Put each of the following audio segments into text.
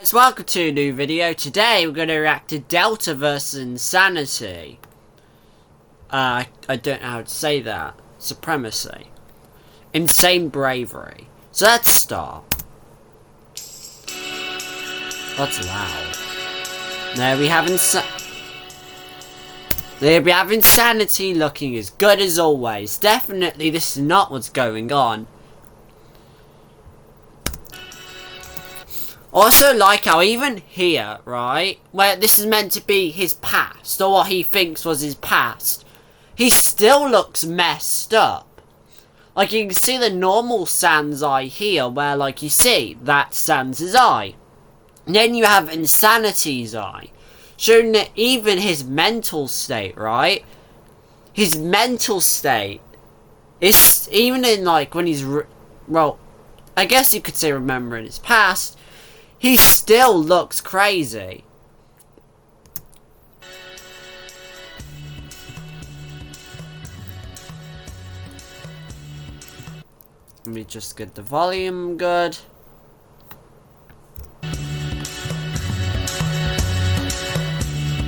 Guys, welcome to a new video. Today we're going to react to Delta vs Insanity. I don't know how to say that. Supremacy. Insane bravery. So let's start. That's loud. There we have Insanity looking as good as always. Definitely this is not what's going on. Also like how even here, right, where this is meant to be his past, or what he thinks was his past, he still looks messed up. Like you can see the normal Sans eye here, where like you see, that's Sans' eye. And then you have Insanity's eye, showing that even his mental state, right, his mental state is, even in like when he's, well, I guess you could say remembering his past, he still looks crazy. Let me just get the volume good.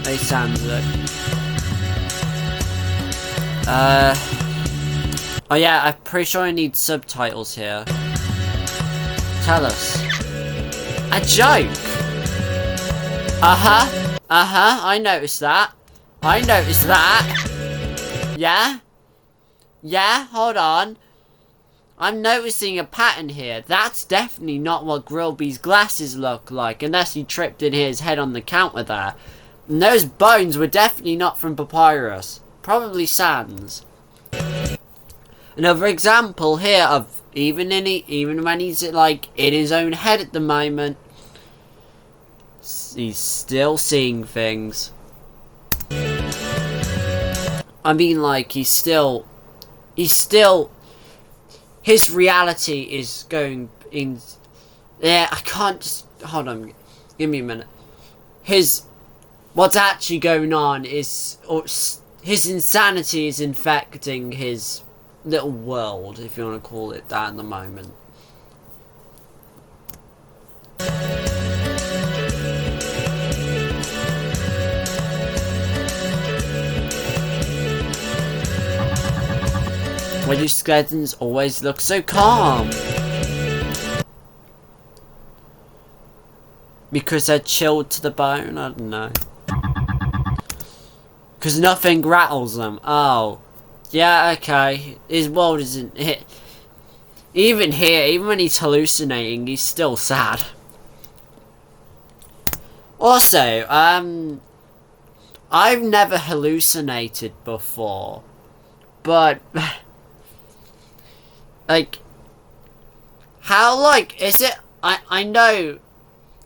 They sound good. Oh yeah, I'm pretty sure I need subtitles here. Tell us. A joke! I noticed that. Yeah, hold on. I'm noticing a pattern here. That's definitely not what 𝐷𝐿𝐵's glasses look like, unless he tripped and hit his head on the counter there. And those bones were definitely not from Papyrus. Probably Sans. Another example here of even when he's like in his own head at the moment, he's still seeing things. I mean, like he's still his reality is going in. Yeah, I can't just hold on. Give me a minute. What's actually going on is, or his insanity is infecting his little world, if you want to call it that, at the moment. Why do skeletons always look so calm? Because they're chilled to the bone? I don't know. Because nothing rattles them. Oh. Yeah, okay. His world isn't hit. Even here, even when he's hallucinating, he's still sad. Also, I've never hallucinated before. But like, how, like, is it, I know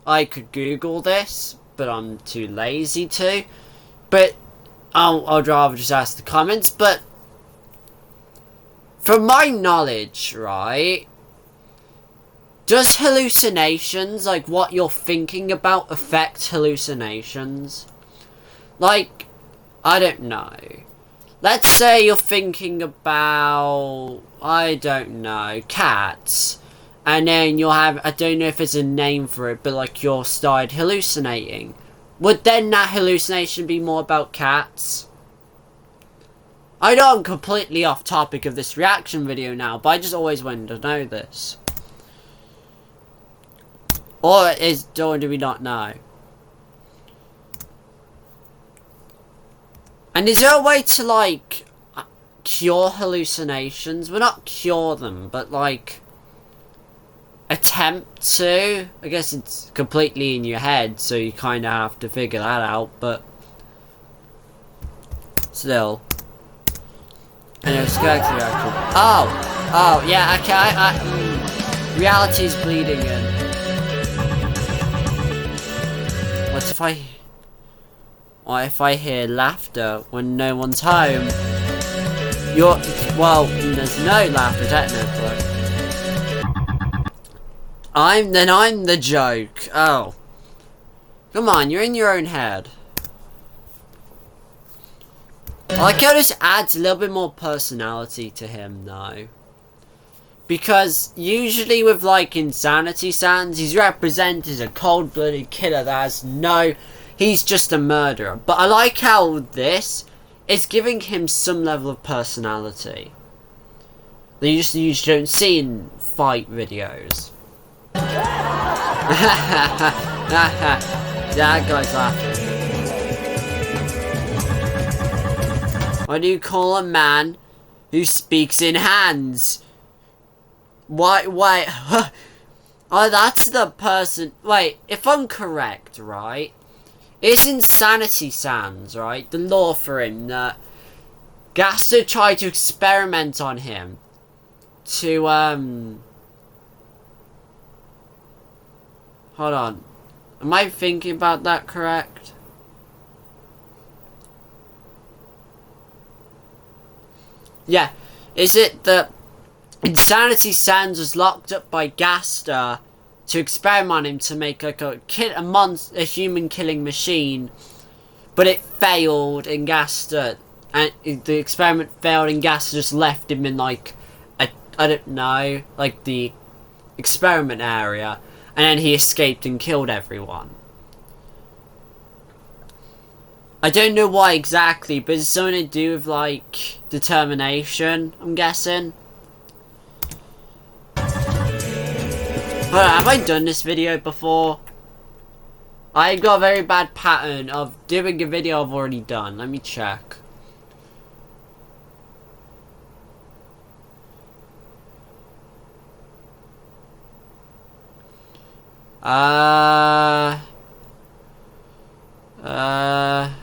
I could Google this, but I'm too lazy to, but I'd rather just ask the comments. But from my knowledge, right, does hallucinations, like what you're thinking about, affect hallucinations? Like, I don't know. Let's say you're thinking about, I don't know, cats. And then you'll have, I don't know if there's a name for it, but like you're started hallucinating. Would then that hallucination be more about cats? I know I'm completely off topic of this reaction video now, but I just always wanted to know this. Or do we not know? And is there a way to, like, cure hallucinations? Well, not cure them, but, like, attempt to? I guess it's completely in your head, so you kind of have to figure that out, but still. Anyway, skeleton reaction. Oh, yeah, okay, reality's bleeding in. What if I hear laughter when no one's home? Well, there's no laughter technically. I'm the joke. Oh. Come on, you're in your own head. I like how this adds a little bit more personality to him, though. Because usually with like Insanity Sans, he's represented as a cold-blooded killer that has no... He's just a murderer. But I like how this is giving him some level of personality that you just usually don't see in fight videos. That guy's laughing. What do you call a man who speaks in hands? Wait. Oh, that's the person. Wait, if I'm correct, right? It's Insanity Sans, right? The law for him that 𝐷𝐿 tried to experiment on him to, hold on. Am I thinking about that correct? Yeah. Is it that Insanity Sans was locked up by 𝐷𝐿 to experiment on him to make like a human killing machine, but it failed and 𝐷𝐿 and the experiment failed and 𝐷𝐿 just left him in like I don't know, like the experiment area, and then he escaped and killed everyone. I don't know why exactly, but it's something to do with like determination, I'm guessing. But have I done this video before? I got a very bad pattern of doing a video I've already done. Let me check.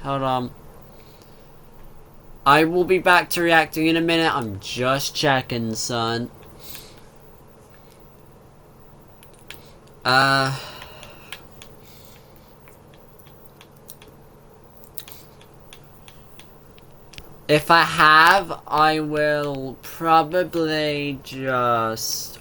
Hold on. I will be back to reacting in a minute. I'm just checking, son. If I have, I will probably just...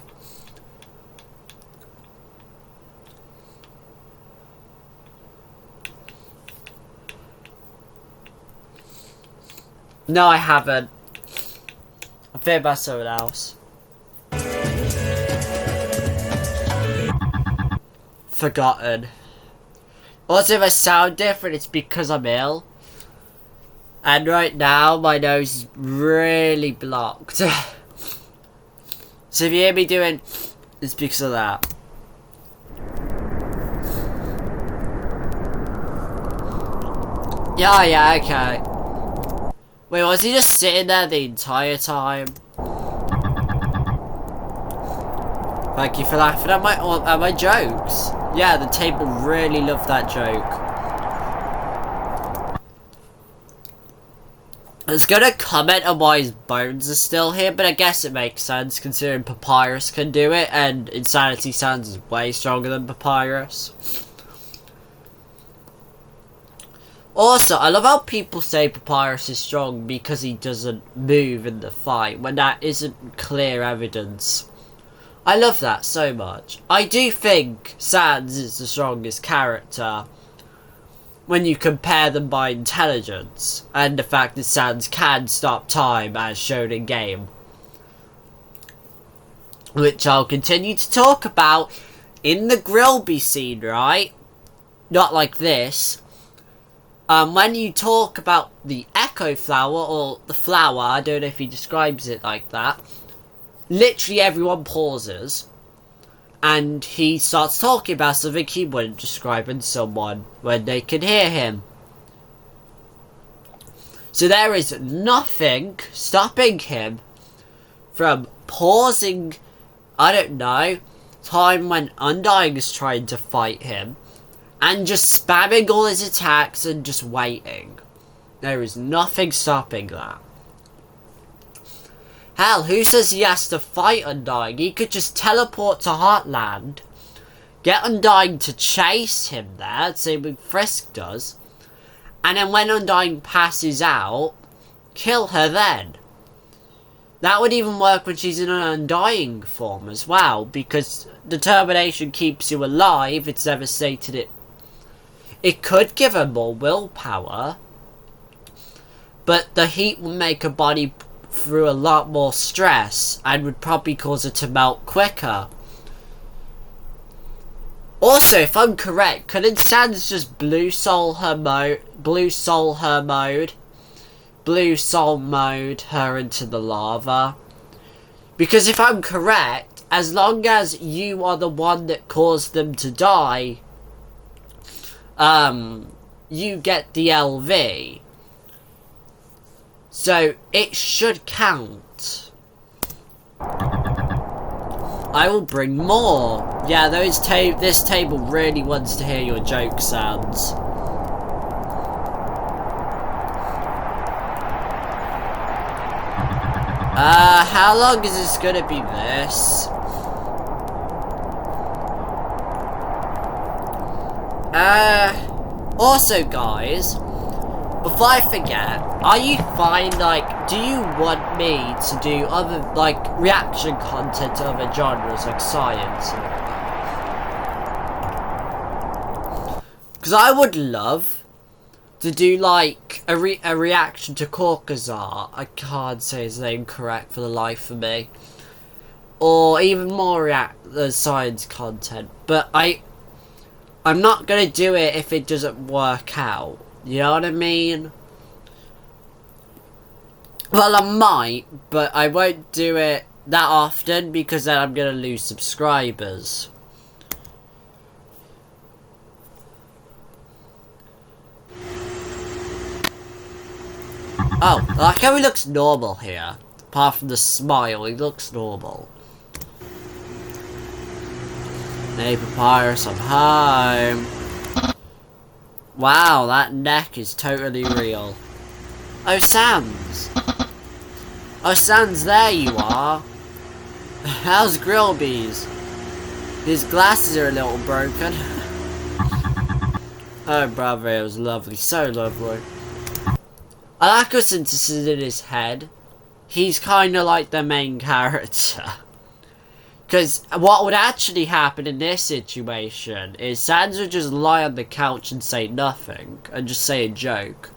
No, I haven't. I'm thinking about something else. Forgotten. Also, if I sound different, it's because I'm ill. And right now, my nose is really blocked. So if you hear me doing, it's because of that. Yeah, okay. Wait, was he just sitting there the entire time? Thank you for laughing at my jokes. Yeah, the table really loved that joke. I was gonna comment on why his bones are still here, but I guess it makes sense considering Papyrus can do it, and Insanity Sans is way stronger than Papyrus. Also, I love how people say Papyrus is strong because he doesn't move in the fight, when that isn't clear evidence. I love that so much. I do think Sans is the strongest character when you compare them by intelligence, and the fact that Sans can stop time as shown in game. Which I'll continue to talk about in the Grillby scene, right? Not like this. When you talk about the Echo Flower, or the flower, I don't know if he describes it like that, literally everyone pauses, and he starts talking about something he wouldn't describe in someone when they can hear him. So there is nothing stopping him from pausing, I don't know, time when Undying is trying to fight him, and just spamming all his attacks and just waiting. There is nothing stopping that. Hell, who says he has to fight Undying? He could just teleport to Heartland, get Undying to chase him there, same with Frisk does, and then when Undying passes out, kill her then. That would even work when she's in an Undying form as well, because determination keeps you alive. It's never stated it. It could give her more willpower, but the heat will make her body through a lot more stress and would probably cause it to melt quicker. Also, if I'm correct, couldn't Sans just blue soul mode her into the lava? Because if I'm correct, as long as you are the one that caused them to die, you get the LV. So, it should count. I will bring more. Yeah, this table really wants to hear your joke sounds. How long is this gonna be this? Also guys, before I forget, are you fine, like, do you want me to do other, like, reaction content to other genres, like science and all that? Because I would love to do, like, a reaction to 𝐾𝐄𝐍𝐔𝐌. I can't say his name correct for the life of me. Or even more science content. But I'm not gonna do it if it doesn't work out. You know what I mean? Well, I might, but I won't do it that often because then I'm gonna lose subscribers. Oh, I like how he looks normal here. Apart from the smile, he looks normal. Hey, Papyrus, I'm home. Wow, that neck is totally real. Oh, Sans. Oh, Sans, there you are. How's Grillbees? His glasses are a little broken. Oh, brother, it was lovely. So lovely. I like how since this is in his head, he's kind of like the main character. Because what would actually happen in this situation is Sans would just lie on the couch and say nothing, and just say a joke.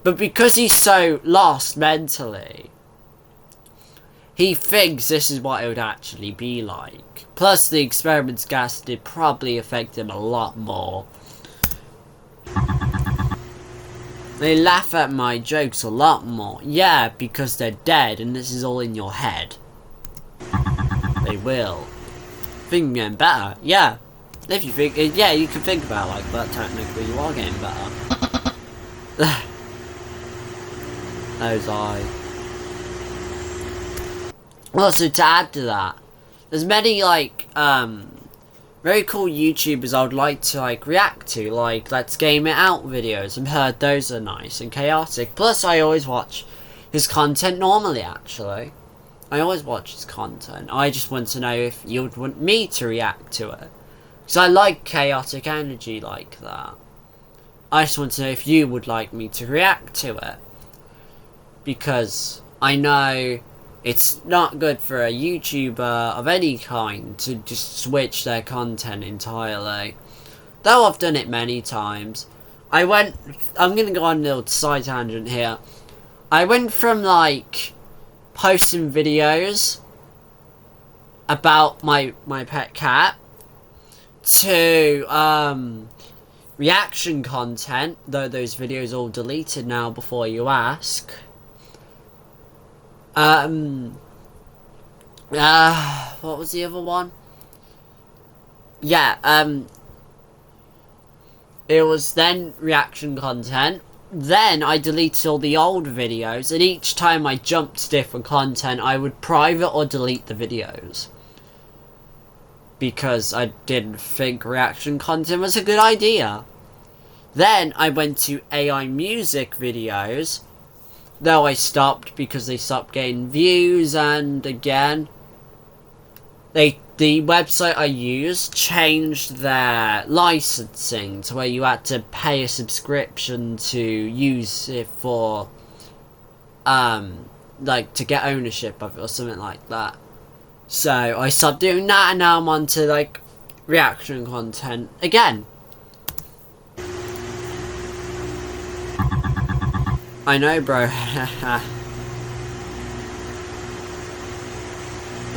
But because he's so lost mentally, he thinks this is what it would actually be like. Plus the experiments gas did probably affect him a lot more. They laugh at my jokes a lot more. Yeah, because they're dead and this is all in your head. They will. Think getting better. Yeah. If you think, yeah, you can think about it like that. Technically, you are getting better. Those eyes. Also, to add to that, there's many like very cool YouTubers I would like to like react to, like Let's Game It Out videos. I've heard those are nice and chaotic. Plus, I always watch his content normally. Actually. I always watch his content. I just want to know if you would want me to react to it. Because I like chaotic energy like that. I just want to know if you would like me to react to it. Because I know it's not good for a YouTuber of any kind to just switch their content entirely. Though I've done it many times. I'm going to go on a little side tangent here. I went from like posting videos about my pet cat to reaction content, though those videos are all deleted now before you ask. What was the other one? Yeah, it was then reaction content. Then I deleted all the old videos, and each time I jumped to different content, I would private or delete the videos. Because I didn't think reaction content was a good idea. Then I went to AI music videos, though I stopped because they stopped getting views, and again, the website I used changed their licensing to where you had to pay a subscription to use it for, like, to get ownership of it or something like that. So I stopped doing that, and now I'm on to, like, reaction content again. I know, bro.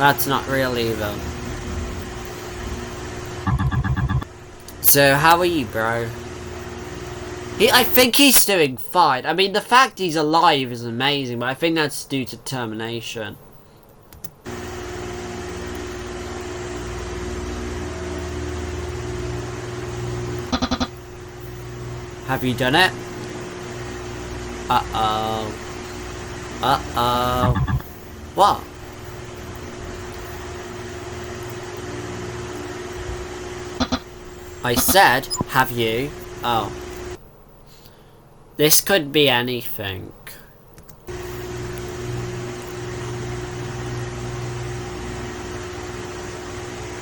That's not real either. So, how are you, bro? I think he's doing fine. I mean, the fact he's alive is amazing, but I think that's due to determination. Have you done it? Uh-oh. Uh-oh. What? I said, have you? Oh. This could be anything.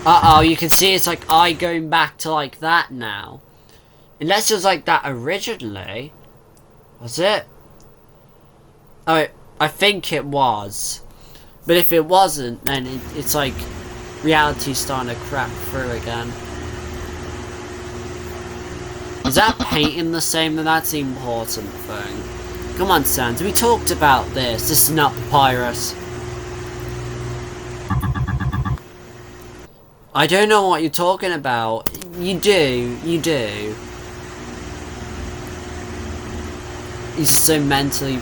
Uh-oh, you can see it's like eye going back to like that now. Unless it was like that originally. Was it? Oh, I think it was. But if it wasn't, then it's like reality's starting to crack through again. Is that painting the same? Then that's the important thing. Come on, Sans. We talked about this. This is not papyrus. I don't know what you're talking about. You do. You do. He's mentally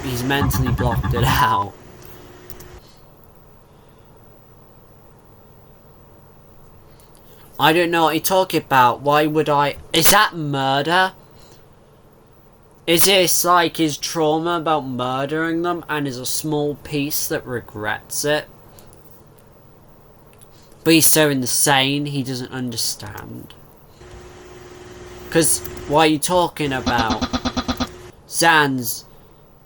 blocked it out. I don't know what you're talking about. Why would I? Is that murder? Is this like his trauma about murdering them and is a small piece that regrets it? But he's so insane he doesn't understand. Because what are you talking about? Sans,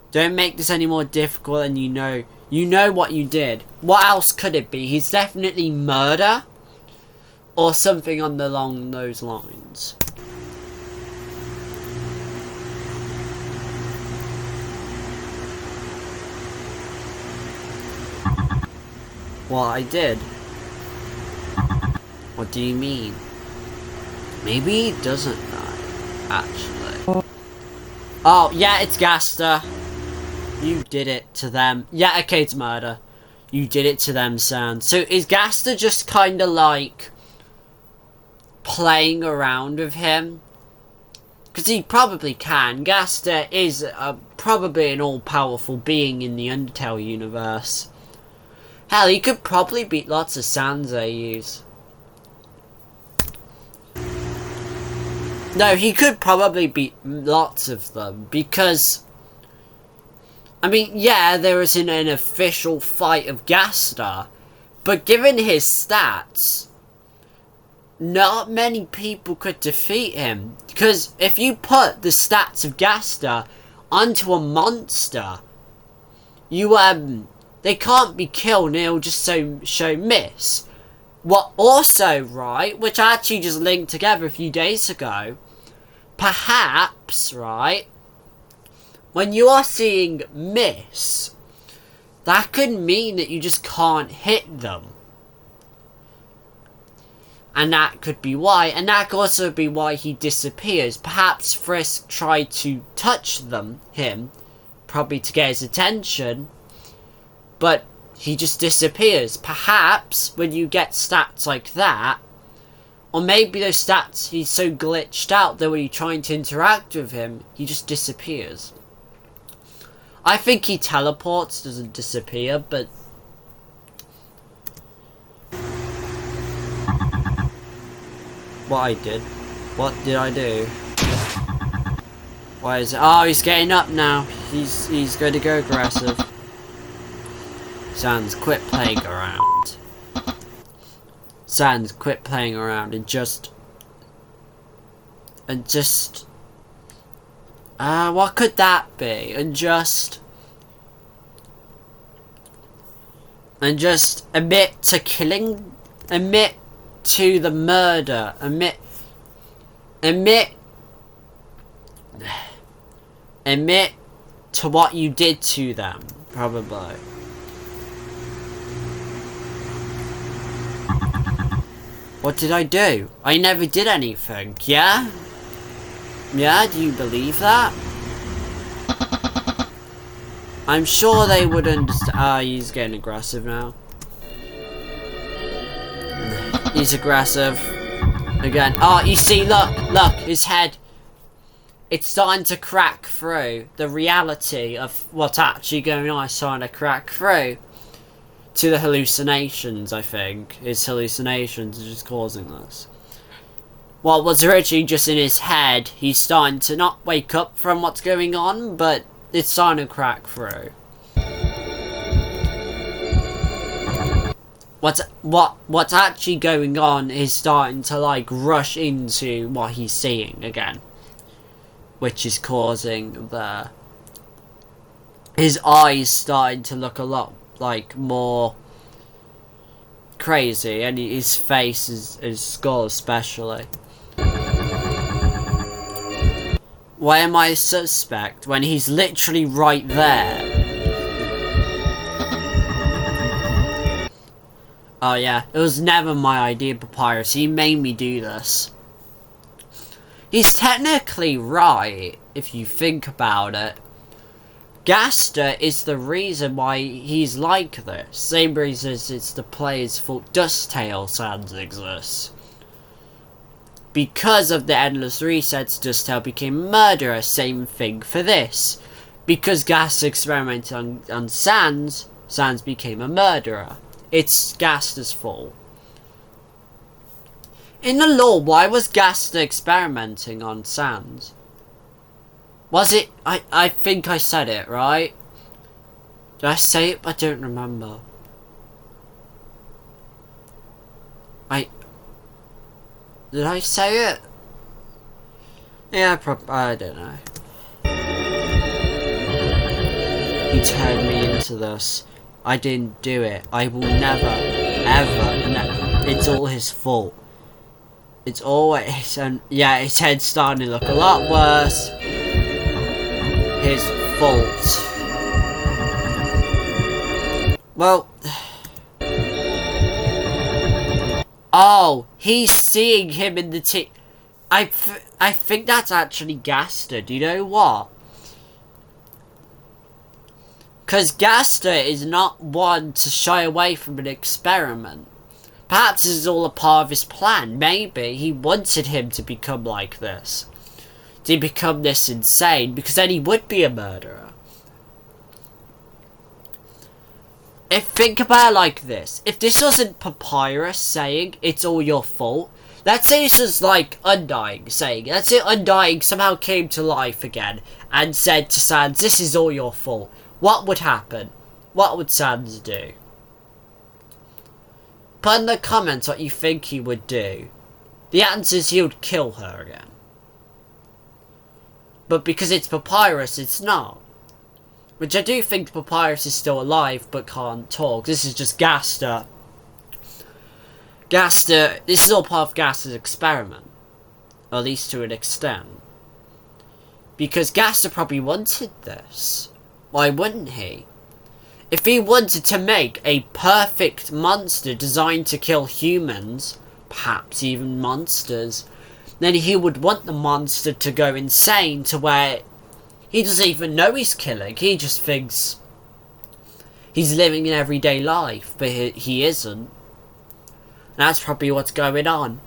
don't make this any more difficult than you know. You know what you did. What else could it be? He's definitely murder. Or something along those lines. What I did? What do you mean? Maybe he doesn't know, actually. Oh, yeah, it's Gaster. You did it to them. Yeah, okay, it's murder. You did it to them, Sans. So is Gaster just kind of like playing around with him? Because he probably can. Gaster is probably an all-powerful being in the Undertale universe. Hell, he could probably beat lots of Sans AUs. No, he could probably beat lots of them, because I mean, yeah, there isn't an official fight of Gaster, but given his stats, not many people could defeat him. Because if you put the stats of Gaster onto a monster, they can't be killed and it'll just show miss. What also, right, which I actually just linked together a few days ago, perhaps, right, when you are seeing miss, that could mean that you just can't hit them. And that could be why, and that could also be why he disappears. Perhaps Frisk tried to touch him, probably to get his attention, but he just disappears. Perhaps when you get stats like that, or maybe those stats, he's so glitched out that when you're trying to interact with him, he just disappears. I think he teleports, doesn't disappear, but what did I do? Why is it? Oh, he's getting up now. He's going to go aggressive. Sans, quit playing around. Sans, quit playing around and just what could that be? And just admit to killing, admit to the murder, admit to what you did to them, probably. What did I do? I never did anything, yeah? Yeah, do you believe that? I'm sure they would understand. Ah, he's getting aggressive now. He's aggressive. Again. Oh, you see, look, his head. It's starting to crack through. The reality of what's actually going on is starting to crack through to the hallucinations, I think. His hallucinations are just causing this. What was originally just in his head, he's starting to not wake up from what's going on, but it's starting to crack through. What's actually going on is starting to like rush into what he's seeing again, which is causing his eyes starting to look a lot like more crazy, and his face, his skull especially. Why am I suspect when he's literally right there? Oh yeah, it was never my idea, Papyrus. He made me do this. He's technically right, if you think about it. Gaster is the reason why he's like this. Same reason as it's the player's fault Dusttail Sans exists. Because of the endless resets, Dusttail became a murderer. Same thing for this. Because Gaster experimented on Sans, Sans became a murderer. It's Gaster's fault. In the lore, why was Gaster experimenting on Sans? Was it? I think I said it, right? Did I say it? I don't remember. Did I say it? Yeah, I don't know. He turned me into this. I didn't do it. I will never, ever, it's all his fault. It's always, and yeah, his head's starting to look a lot worse. His fault. Well, oh, he's seeing him in the I think that's actually Gaster. Do you know what? Because Gaster is not one to shy away from an experiment. Perhaps this is all a part of his plan. Maybe he wanted him to become like this. To become this insane, because then he would be a murderer. Think about it like this. If this wasn't Papyrus saying, it's all your fault. Let's say this was like Undying saying, let's say Undying somehow came to life again and said to Sans, this is all your fault. What would happen? What would Sans do? Put in the comments what you think he would do. The answer is he would kill her again. But because it's Papyrus, it's not. Which I do think Papyrus is still alive, but can't talk. This is just Gaster. Gaster, this is all part of Gaster's experiment. Or at least to an extent. Because Gaster probably wanted this. Why wouldn't he? If he wanted to make a perfect monster designed to kill humans, perhaps even monsters, then he would want the monster to go insane to where he doesn't even know he's killing. He just thinks he's living an everyday life, but he isn't. And that's probably what's going on.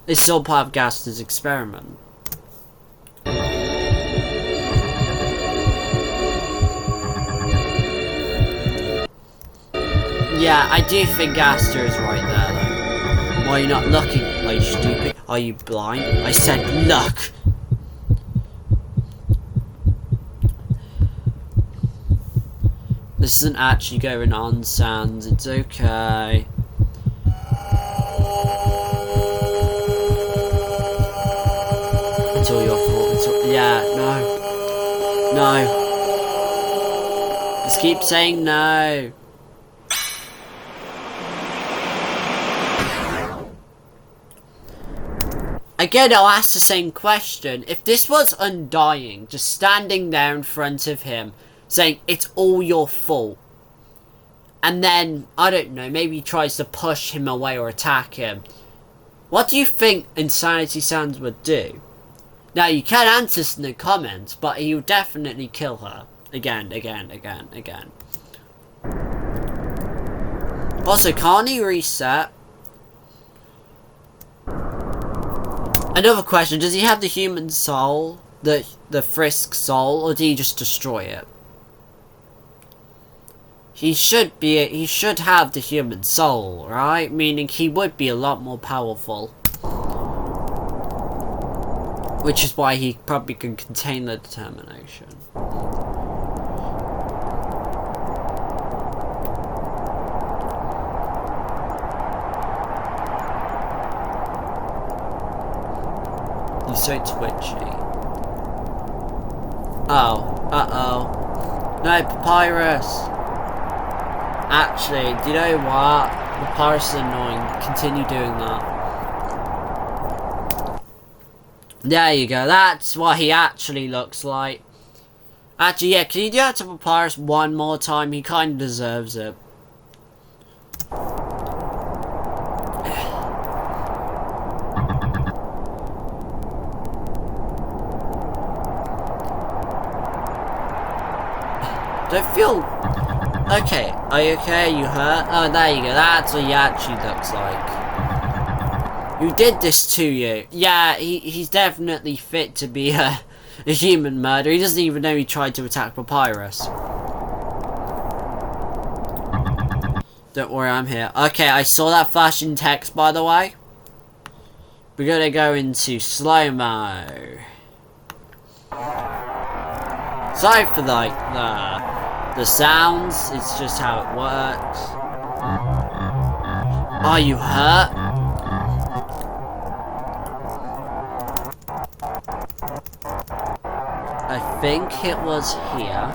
This is all part of Gaster's experiment. Yeah, I do think Gaster is right there, though. Why are you not looking? Are you stupid? Are you blind? I said look! This isn't actually going on, Sans. It's okay. It's all your fault. It's all, yeah, no. No. Just keep saying no. Again, I'll ask the same question. If this was Undying, just standing there in front of him, saying, it's all your fault. And then, I don't know, maybe he tries to push him away or attack him. What do you think Insanity Sans would do? Now, you can answer this in the comments, but he would definitely kill her. Again. Also, can't he reset? Another question, does he have the human soul? The Frisk soul, or did he just destroy it? He should have the human soul, right? Meaning he would be a lot more powerful. Which is why he probably can contain the determination. He's so twitchy. Oh, uh-oh. No, Papyrus! Actually, do you know what? Papyrus is annoying. Continue doing that. There you go, that's what he actually looks like. Actually, yeah, can you do that to Papyrus one more time? He kind of deserves it. Don't feel... Okay, are you okay? Are you hurt? Oh, there you go, that's what he actually looks like. Who did this to you? Yeah, he's definitely fit to be a human murderer. He doesn't even know he tried to attack Papyrus. Don't worry, I'm here. Okay, I saw that flashing text, by the way. We're gonna go into slow-mo. Sorry for, like, the sounds. It's just how it works. Are you hurt? I think it was here.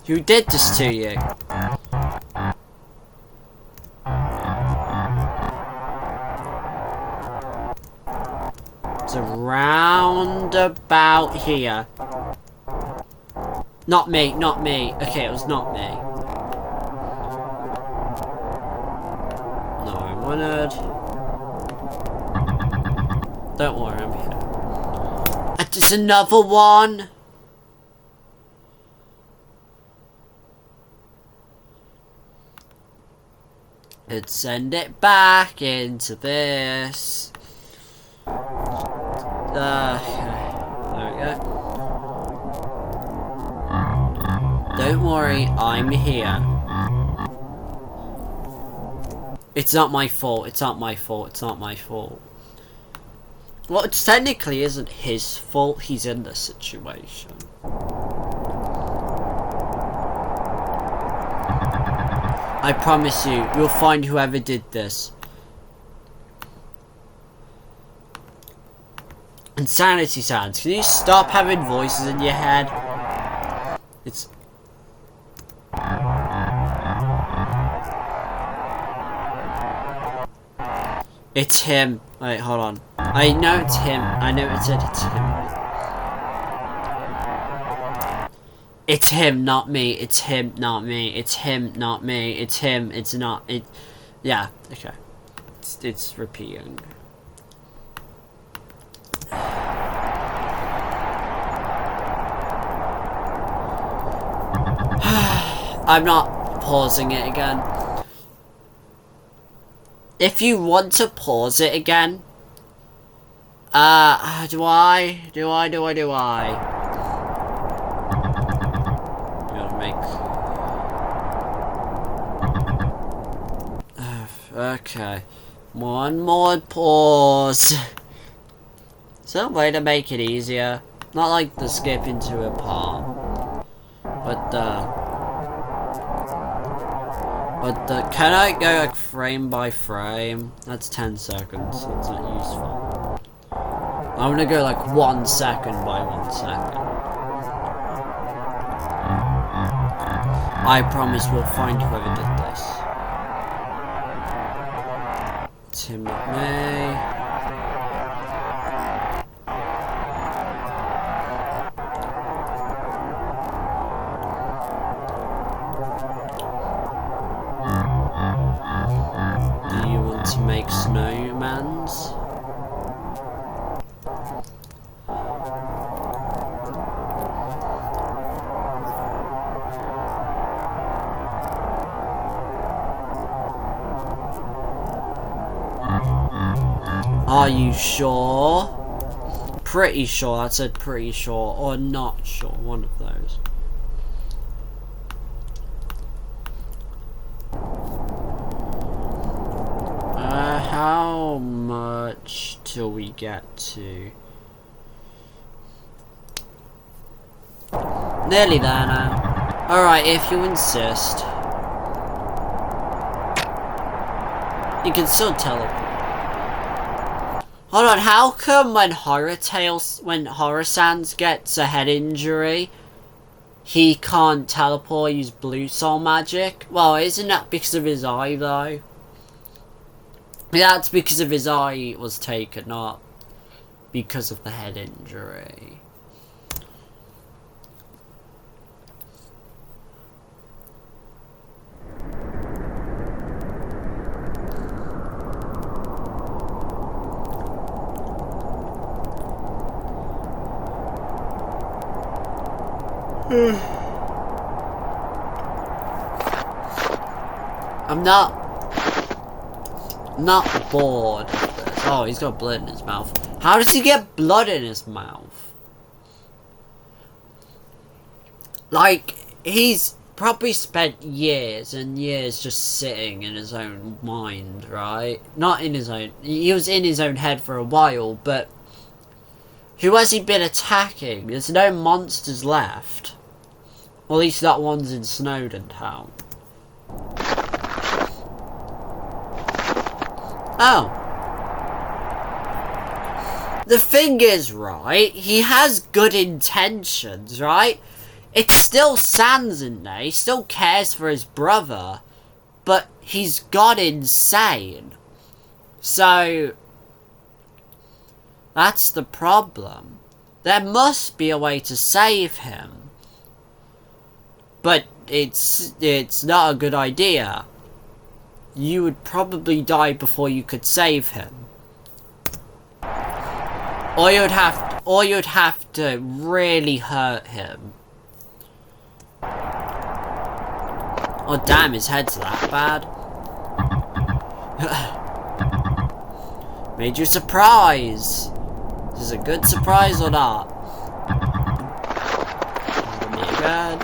Who did this to you? It's around about here. Not me, not me. Okay, it was not me. No, I wanted... Don't worry, I'm here. It's another one! Let's send it back into this. There we go. Don't worry, I'm here. It's not my fault, it's not my fault, it's not my fault. Well, it technically isn't his fault, he's in this situation. I promise you, we'll find whoever did this. Insanity sounds. Can you stop having voices in your head? It's... It's him. Wait, hold on. I know it's him. I know it said it's him. It's him, not me. It's him, not me. It's him, not me. It's him, it's not... It... Yeah, okay. It's repeating. I'm not pausing it again. If you want to pause it again... Do I? Okay. One more pause. Is there a way to make it easier? Not like the skip into a part. But can I go like frame by frame? That's 10 seconds. That's not useful. I'm gonna go like 1 second by 1 second. I promise we'll find whoever did this. It's him, not me. Do you want to make snowmans? Are you sure? Pretty sure. That's a pretty sure or not sure. One of those. How much till we get to? Nearly there now. Alright, if you insist. You can still teleport. Hold on, how come when Horror Sans gets a head injury, he can't teleport, use blue soul magic? Well, isn't that because of his eye though? Yeah, that's because of his eye was taken, not because of the head injury. I'm not bored of this. Oh, he's got blood in his mouth. How does he get blood in his mouth? Like, he's probably spent years and years just sitting in his own mind, right? Not in his own... He was in his own head for a while, but... Who has he been attacking? There's no monsters left. Well, at least that one's in Snowden Town. Oh. The thing is, right, he has good intentions, right? It's still Sans in there, he still cares for his brother, but he's gone insane. So, that's the problem. There must be a way to save him. But it's not a good idea. You would probably die before you could save him. Or you'd have to really hurt him. Oh damn, his head's that bad. Made you surprise. Is this a good surprise or not? Me again.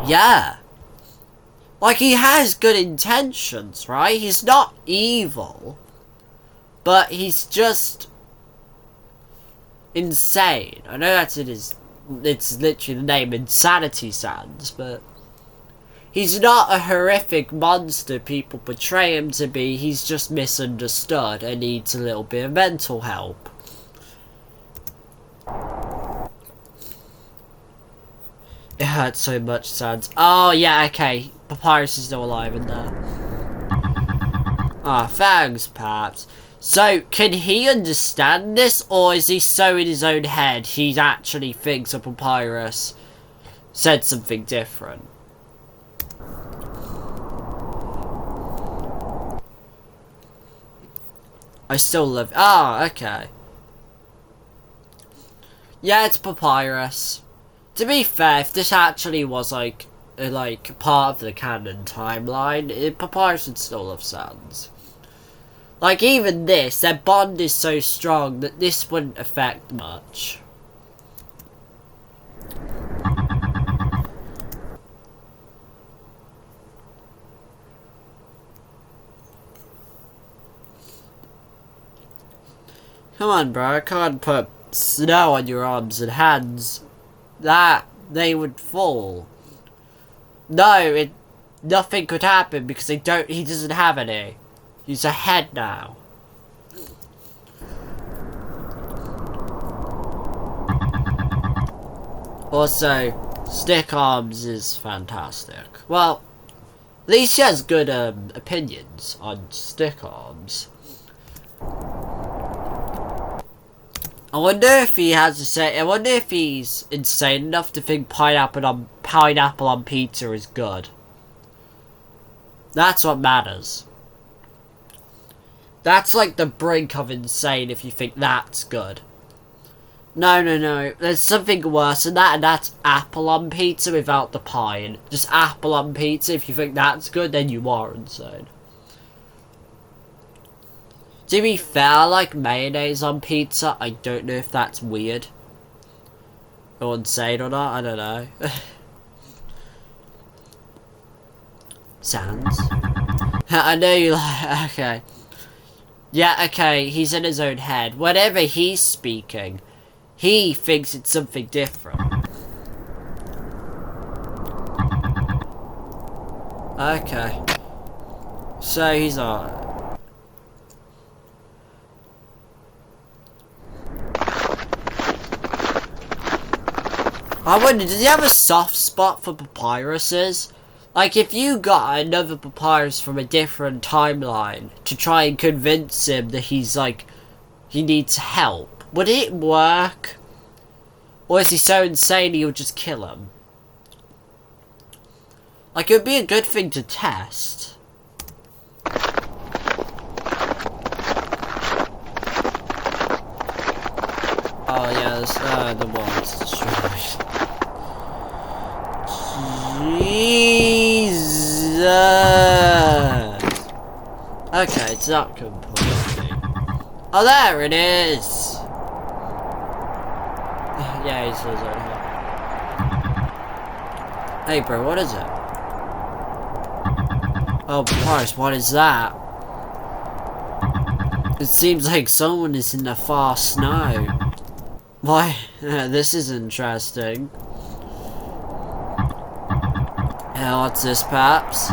Yeah. Like, he has good intentions, right? He's not evil. But he's just... insane. I know that's in his... It's literally the name, Insanity Sans, but... He's not a horrific monster people portray him to be. He's just misunderstood and needs a little bit of mental help. It hurts so much, Sans. Oh, yeah, okay. Papyrus is still alive in there. Ah, thanks, Paps. So, can he understand this, or is he so in his own head he actually thinks a Papyrus said something different? I still love... Ah, okay. Yeah, it's Papyrus. To be fair, if this actually was like part of the canon timeline, Papyrus would still love Sans. Like, even this, their bond is so strong that this wouldn't affect much. Come on, bro, I can't put snow on your arms and hands. They would fall. No, nothing could happen because he doesn't have any. He's ahead now. Also, Stick Arms is fantastic. Well, at least he has good opinions on Stick Arms. I wonder if he has to say. I wonder if he's insane enough to think pineapple on pizza is good. That's what matters. That's like the brink of insane if you think that's good. No, no, no. There's something worse than that, and that's apple on pizza without the pine. Just apple on pizza. If you think that's good, then you are insane. To be fair, I like mayonnaise on pizza. I don't know if that's weird or insane or not. I don't know. Sounds. I know you like. Okay. Yeah, okay. He's in his own head. Whenever he's speaking, he thinks it's something different. Okay. So he's on. I wonder, does he have a soft spot for papyruses? Like, if you got another papyrus from a different timeline to try and convince him that he's like, he needs help, would it work? Or is he so insane he'll just kill him? Like, it would be a good thing to test. Oh yeah, the one's destroyed. Jesus! Okay, it's not completely. Oh, there it is! Yeah, he's over here. Hey, bro, what is it? Oh, Boris, what is that? It seems like someone is in the far snow. Why? This is interesting. What's this, perhaps?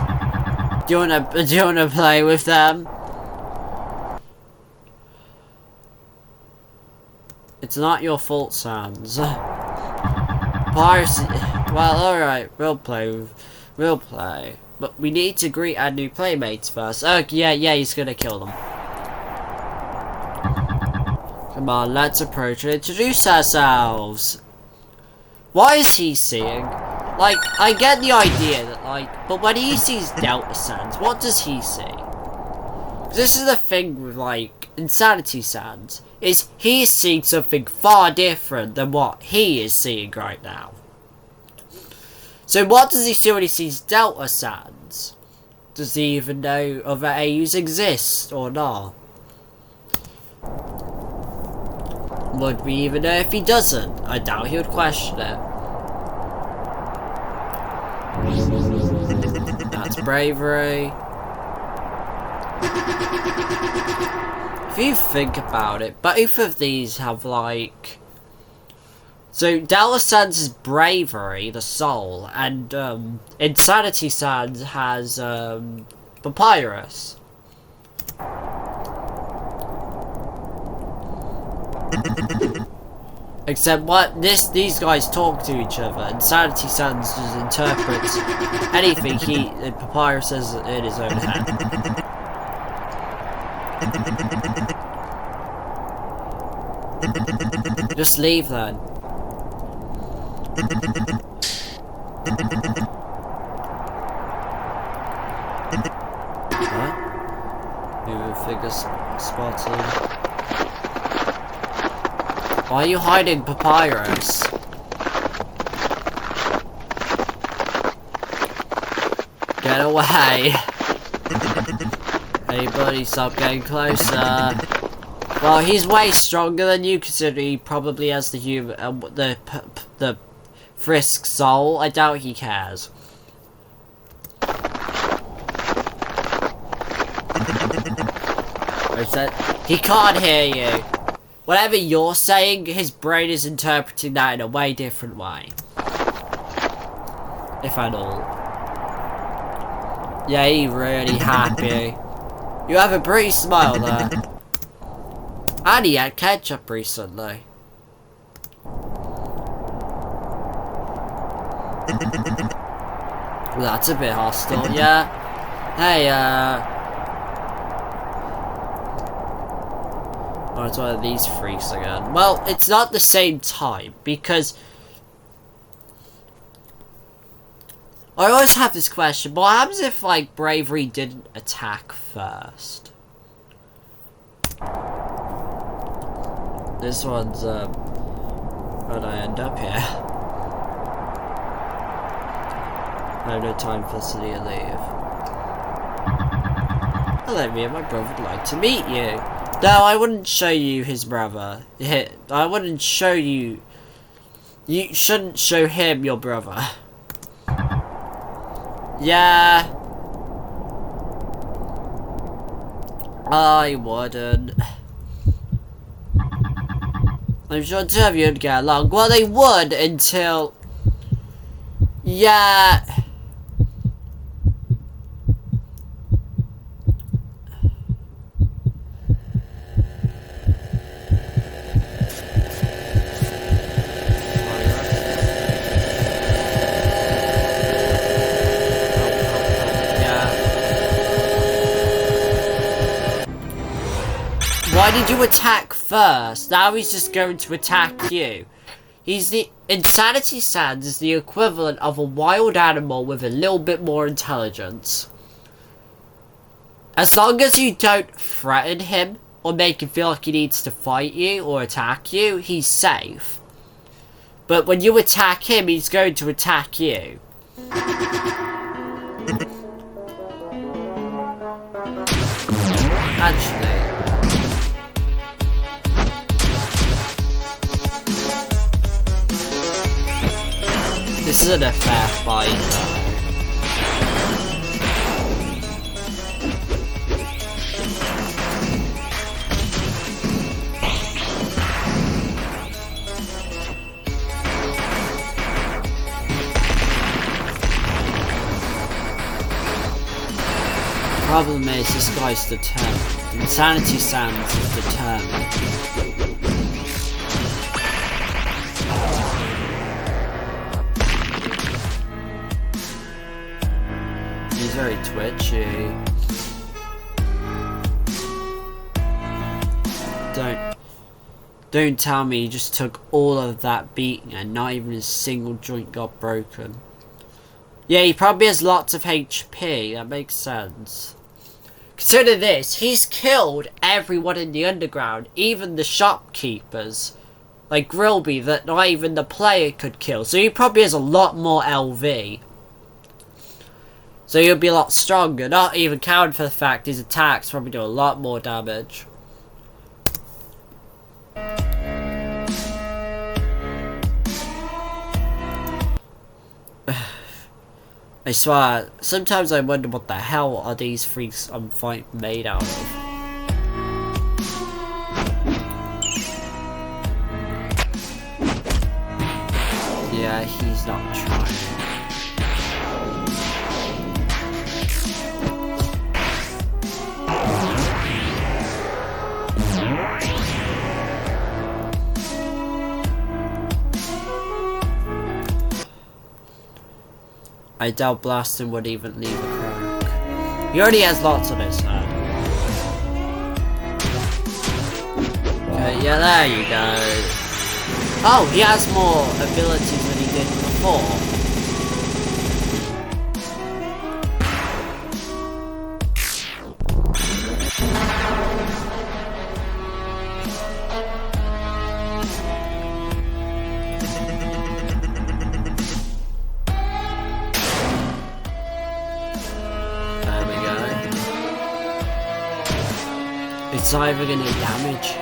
Do you wanna play with them? It's not your fault, Sans. Piracy. Well, alright, we'll play. But we need to greet our new playmates first. Oh, yeah, he's gonna kill them. Come on, let's approach and introduce ourselves. What is he seeing? Like, I get the idea that, like, but when he sees Delta Sands, what does he see? This is the thing with, like, Insanity Sands, is he is seeing something far different than what he is seeing right now. So what does he see when he sees Delta Sands? Does he even know other AUs exist or not? Would we even know if he doesn't? I doubt he would question it. That's bravery. If you think about it, both of these have like... So, Delta Sands is bravery, the soul, and Insanity Sands has papyrus. Except what these guys talk to each other. Insanity Sands just interprets anything Papyrus says in his own head. Just leave then. What? Moving figure spotted. Why are you hiding Papyrus? Get away. Hey buddy, stop getting closer. Well, he's way stronger than you, considering he probably has the the Frisk soul. I doubt he cares. He can't hear you. Whatever you're saying, his brain is interpreting that in a way different way. If at all. Yeah, he's really happy. You have a pretty smile there. And he had ketchup recently. Well, that's a bit hostile, yeah. Hey, oh, it's one of these freaks again. Well, it's not the same time, because... I always have this question, but what happens if, like, bravery didn't attack first? This one's, How'd I end up here? I have no time for City to leave. Hello, me and my brother would like to meet you. No, I wouldn't show you his brother. I wouldn't show you. You shouldn't show him your brother. Yeah. I wouldn't. I'm sure two of you would get along. Well, they would until... Yeah. Why did you attack first? Now he's just going to attack you. Insanity Sans is the equivalent of a wild animal with a little bit more intelligence. As long as you don't threaten him or make him feel like he needs to fight you or attack you, he's safe. But when you attack him, he's going to attack you. Actually, this isn't a fair fight, though. Problem is, this guy's determined. Insanity Sans is determined. He's very twitchy. Don't tell me he just took all of that beating and not even a single joint got broken. Yeah, he probably has lots of HP, that makes sense. Consider this, he's killed everyone in the underground, even the shopkeepers. Like Grilby, that not even the player could kill. So he probably has a lot more LV. So he'll be a lot stronger, not even counting for the fact his attacks probably do a lot more damage. I swear, sometimes I wonder what the hell are these freaks I'm fighting made out of. Yeah, he's not trying. I doubt blasting would even leave a crack. He already has lots on his head. Okay, yeah, there you go. Oh, he has more abilities than he did before. It's not even gonna damage him.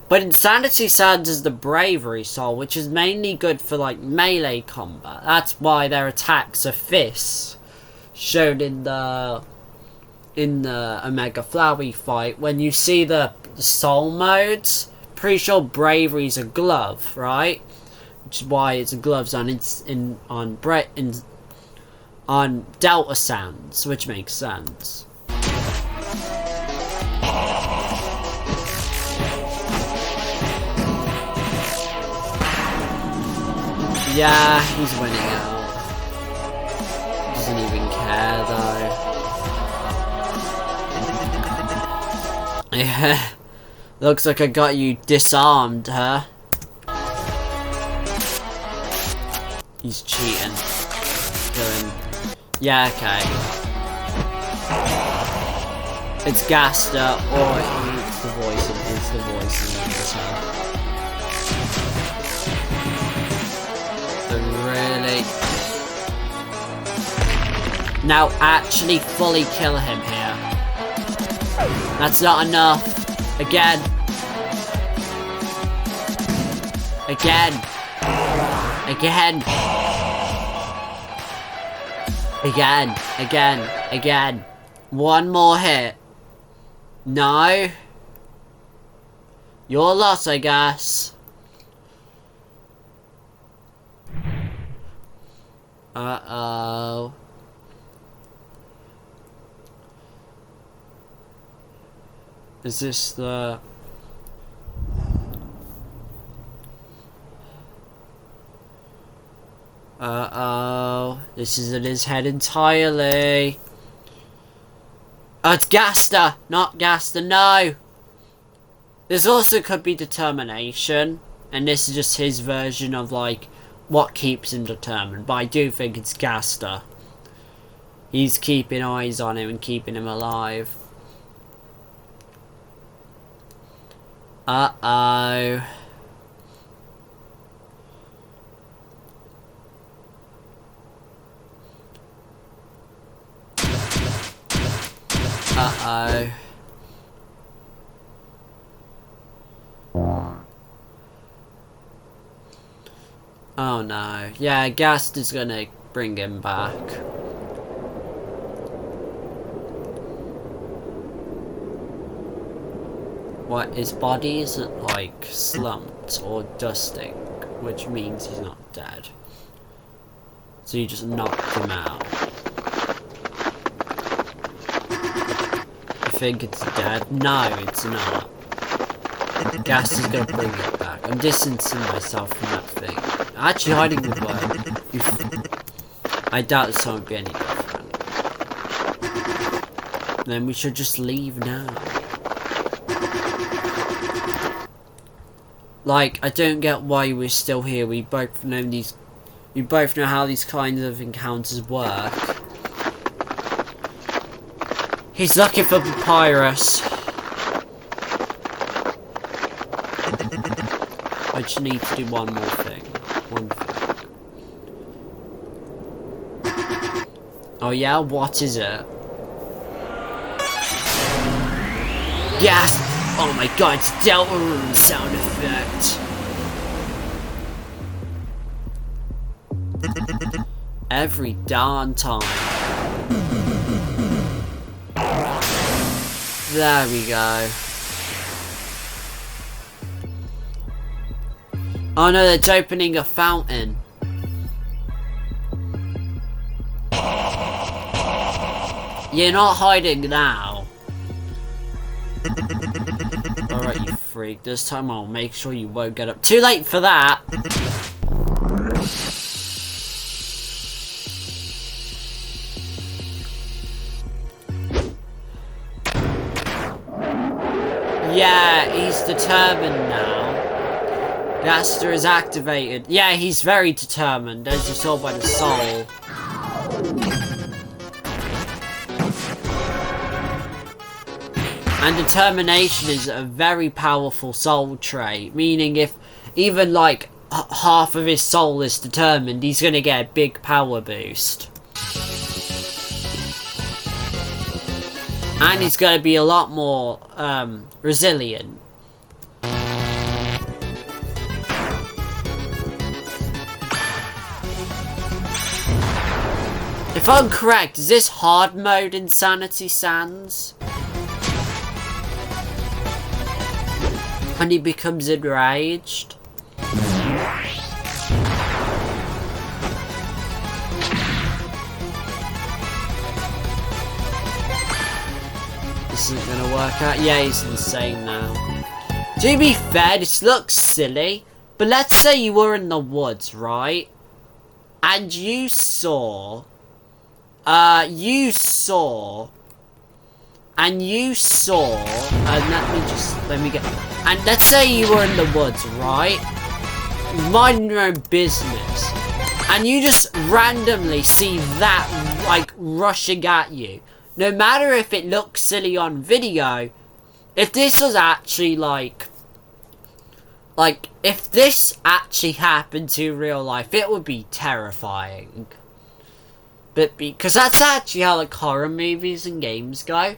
But Insanity Sans is the Bravery Soul, which is mainly good for like melee combat. That's why their attacks are fists. Shown in the Omega Flowey fight, when you see the soul modes, pretty sure Bravery's a glove, right? Which is why it's gloves on Delta Sans, which makes sense. Yeah, he's winning out. Doesn't even care though. Yeah. Looks like I got you disarmed, huh? He's cheating. Doing... Yeah, okay. It's Gaster, or it's the voice in his head. But really... Now actually fully kill him here. That's not enough. Again. Again. Again. Again. Again. Again. One more hit. No. Your loss, I guess. Uh-oh. Is this the... Uh-oh. This is in his head entirely. Oh, it's Gaster! Not Gaster, no! This also could be determination. And this is just his version of, like, what keeps him determined. But I do think it's Gaster. He's keeping eyes on him and keeping him alive. Uh-oh. Uh-oh. Oh no. Yeah, Gaster's gonna bring him back. What, his body isn't like slumped or dusting, which means he's not dead. So you just knocked him out. I think it's dead. No, it's not. Gas is gonna bring it back. I'm distancing myself from that thing. Actually, hiding would work. I doubt this won't be any different. Then we should just leave now. Like, I don't get why we're still here. We both know these. We both know how these kinds of encounters work. He's looking for Papyrus. I just need to do one more thing. One thing. Oh yeah? What is it? Yes! Oh my god, it's Delta Room sound effect. Every darn time. There we go. Oh no, it's opening a fountain. You're not hiding now. Alright, you freak. This time I'll make sure you won't get up. Too late for that! Yeah, he's determined now. Gaster is activated. Yeah, he's very determined, as you saw by the soul. And determination is a very powerful soul trait, meaning if even like half of his soul is determined, he's gonna get a big power boost. And he's gonna be a lot more resilient. If I'm correct, is this hard mode Insanity Sands? And he becomes enraged? This isn't gonna work out. Yeah, he's insane now. To be fair, this looks silly, but let's say you were in the woods, right? And you saw and you saw, and let's say you were in the woods, right? Minding your own business, and you just randomly see that, like, rushing at you. No matter if it looks silly on video, if this was actually, like, if this actually happened to real life, it would be terrifying. But because that's actually how, like, horror movies and games go.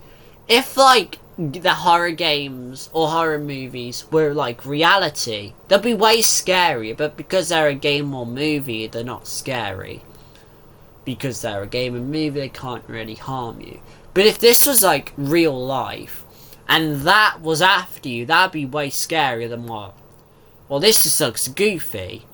If, like, the horror games or horror movies were, like, reality, they'd be way scarier. But because they're a game or movie, they're not scary. Because they're a game and movie, they can't really harm you. But if this was, like, real life, and that was after you, that'd be way scarier than what? Well, this just looks goofy.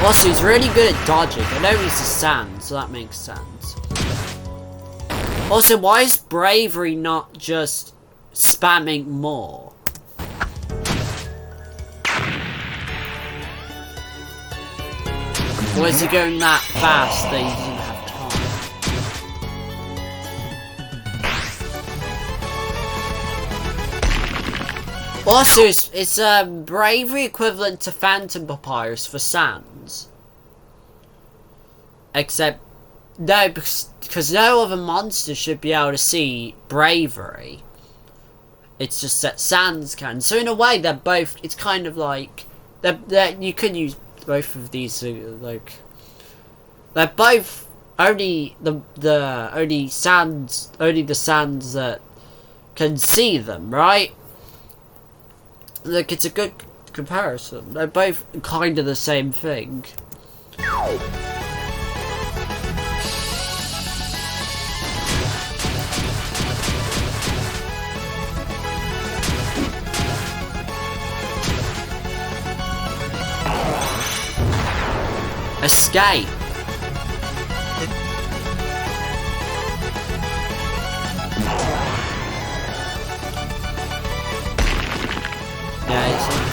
Also, he's really good at dodging. I know he's a sand, so that makes sense. Also, why is bravery not just spamming more? Or is he going that fast that he doesn't have time? Also, it's bravery equivalent to Phantom Papyrus for sands. Except, no, because no other monster should be able to see bravery. It's just that sands can. So in a way, they're both. It's kind of like you could use both of these. Like they're both only the sands that can see them, right? Look, it's a good comparison. They're both kind of the same thing. Escape. Yeah, it's like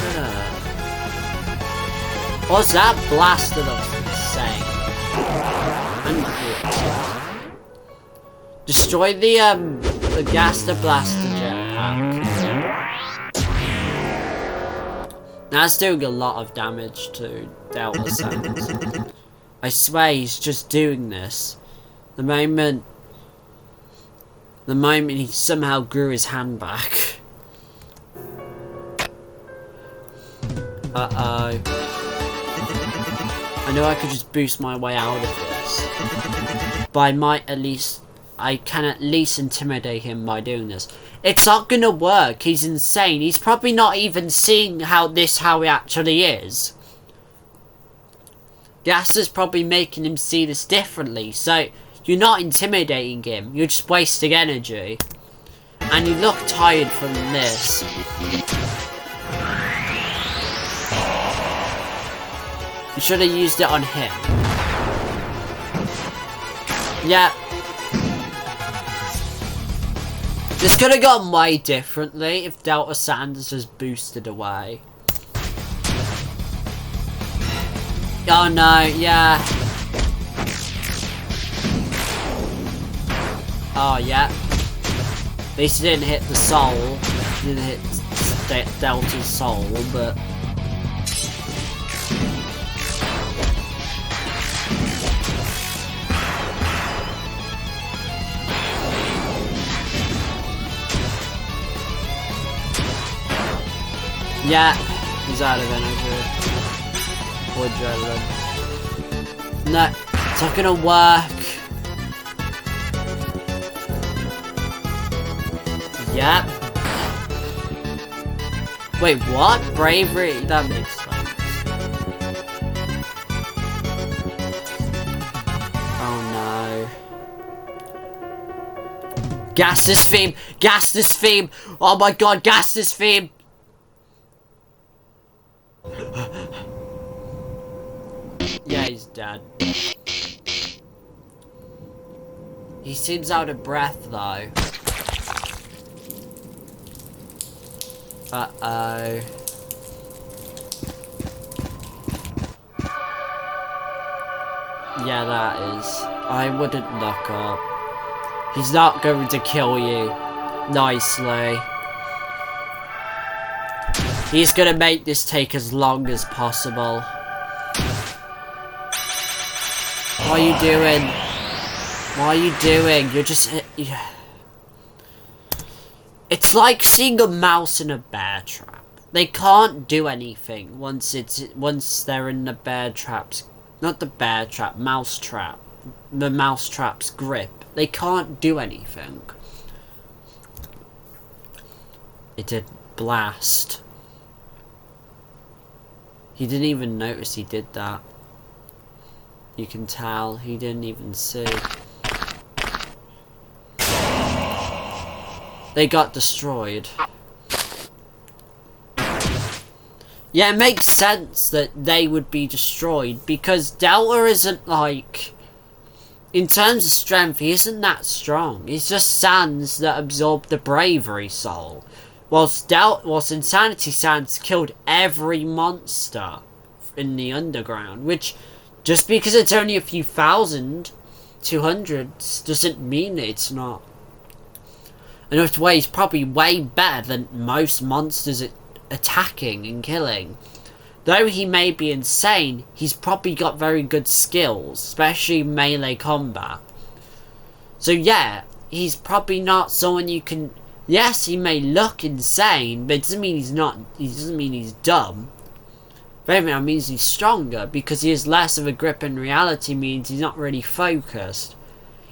what's that blaster looks insane. Destroy the Gaster Blaster jetpack. That's doing a lot of damage to Delta Sands. I swear he's just doing this. The moment he somehow grew his hand back. Uh-oh. I know I could just boost my way out of this. But I can at least intimidate him by doing this. It's not gonna work. He's insane. He's probably not even seeing how he actually is. Gaster's probably making him see this differently. So you're not intimidating him. You're just wasting energy. And you look tired from this. You should have used it on him. Yeah. This could have gone way differently if Delta Sanders just boosted away. Oh no, yeah. Oh yeah. At least he didn't hit the soul. He didn't hit Delta's soul, but... Yeah, he's out of energy. Or adrenaline. No, it's not gonna work. Yep. Wait, what? Bravery? That makes sense. Oh no. Gaster's theme! Gaster's theme! Oh my god, Gaster's theme! Yeah, he's dead. He seems out of breath, though. Uh-oh. Yeah, that is. I wouldn't knock up. He's not going to kill you. Nicely. He's gonna make this take as long as possible. What are you doing? What are you doing? You're just... It's like seeing a mouse in a bear trap. They can't do anything once they're in the bear trap's... Not the bear trap, mouse trap. The mouse trap's grip. They can't do anything. It did blast. He didn't even notice he did that. You can tell he didn't even see. They got destroyed. Yeah, it makes sense that they would be destroyed because Delta isn't like... In terms of strength, he isn't that strong. He's just Sans that absorbed the bravery soul. Whilst Insanity Sans killed every monster in the underground. Which, just because it's only a few thousand, 200s, doesn't mean it's not. Enough way, he's probably way better than most monsters at attacking and killing. Though he may be insane, he's probably got very good skills, especially melee combat. So yeah, he's probably not someone you can... Yes, he may look insane, but it doesn't mean he's not... It doesn't mean he's dumb. But that means he's stronger, because he has less of a grip in reality means he's not really focused.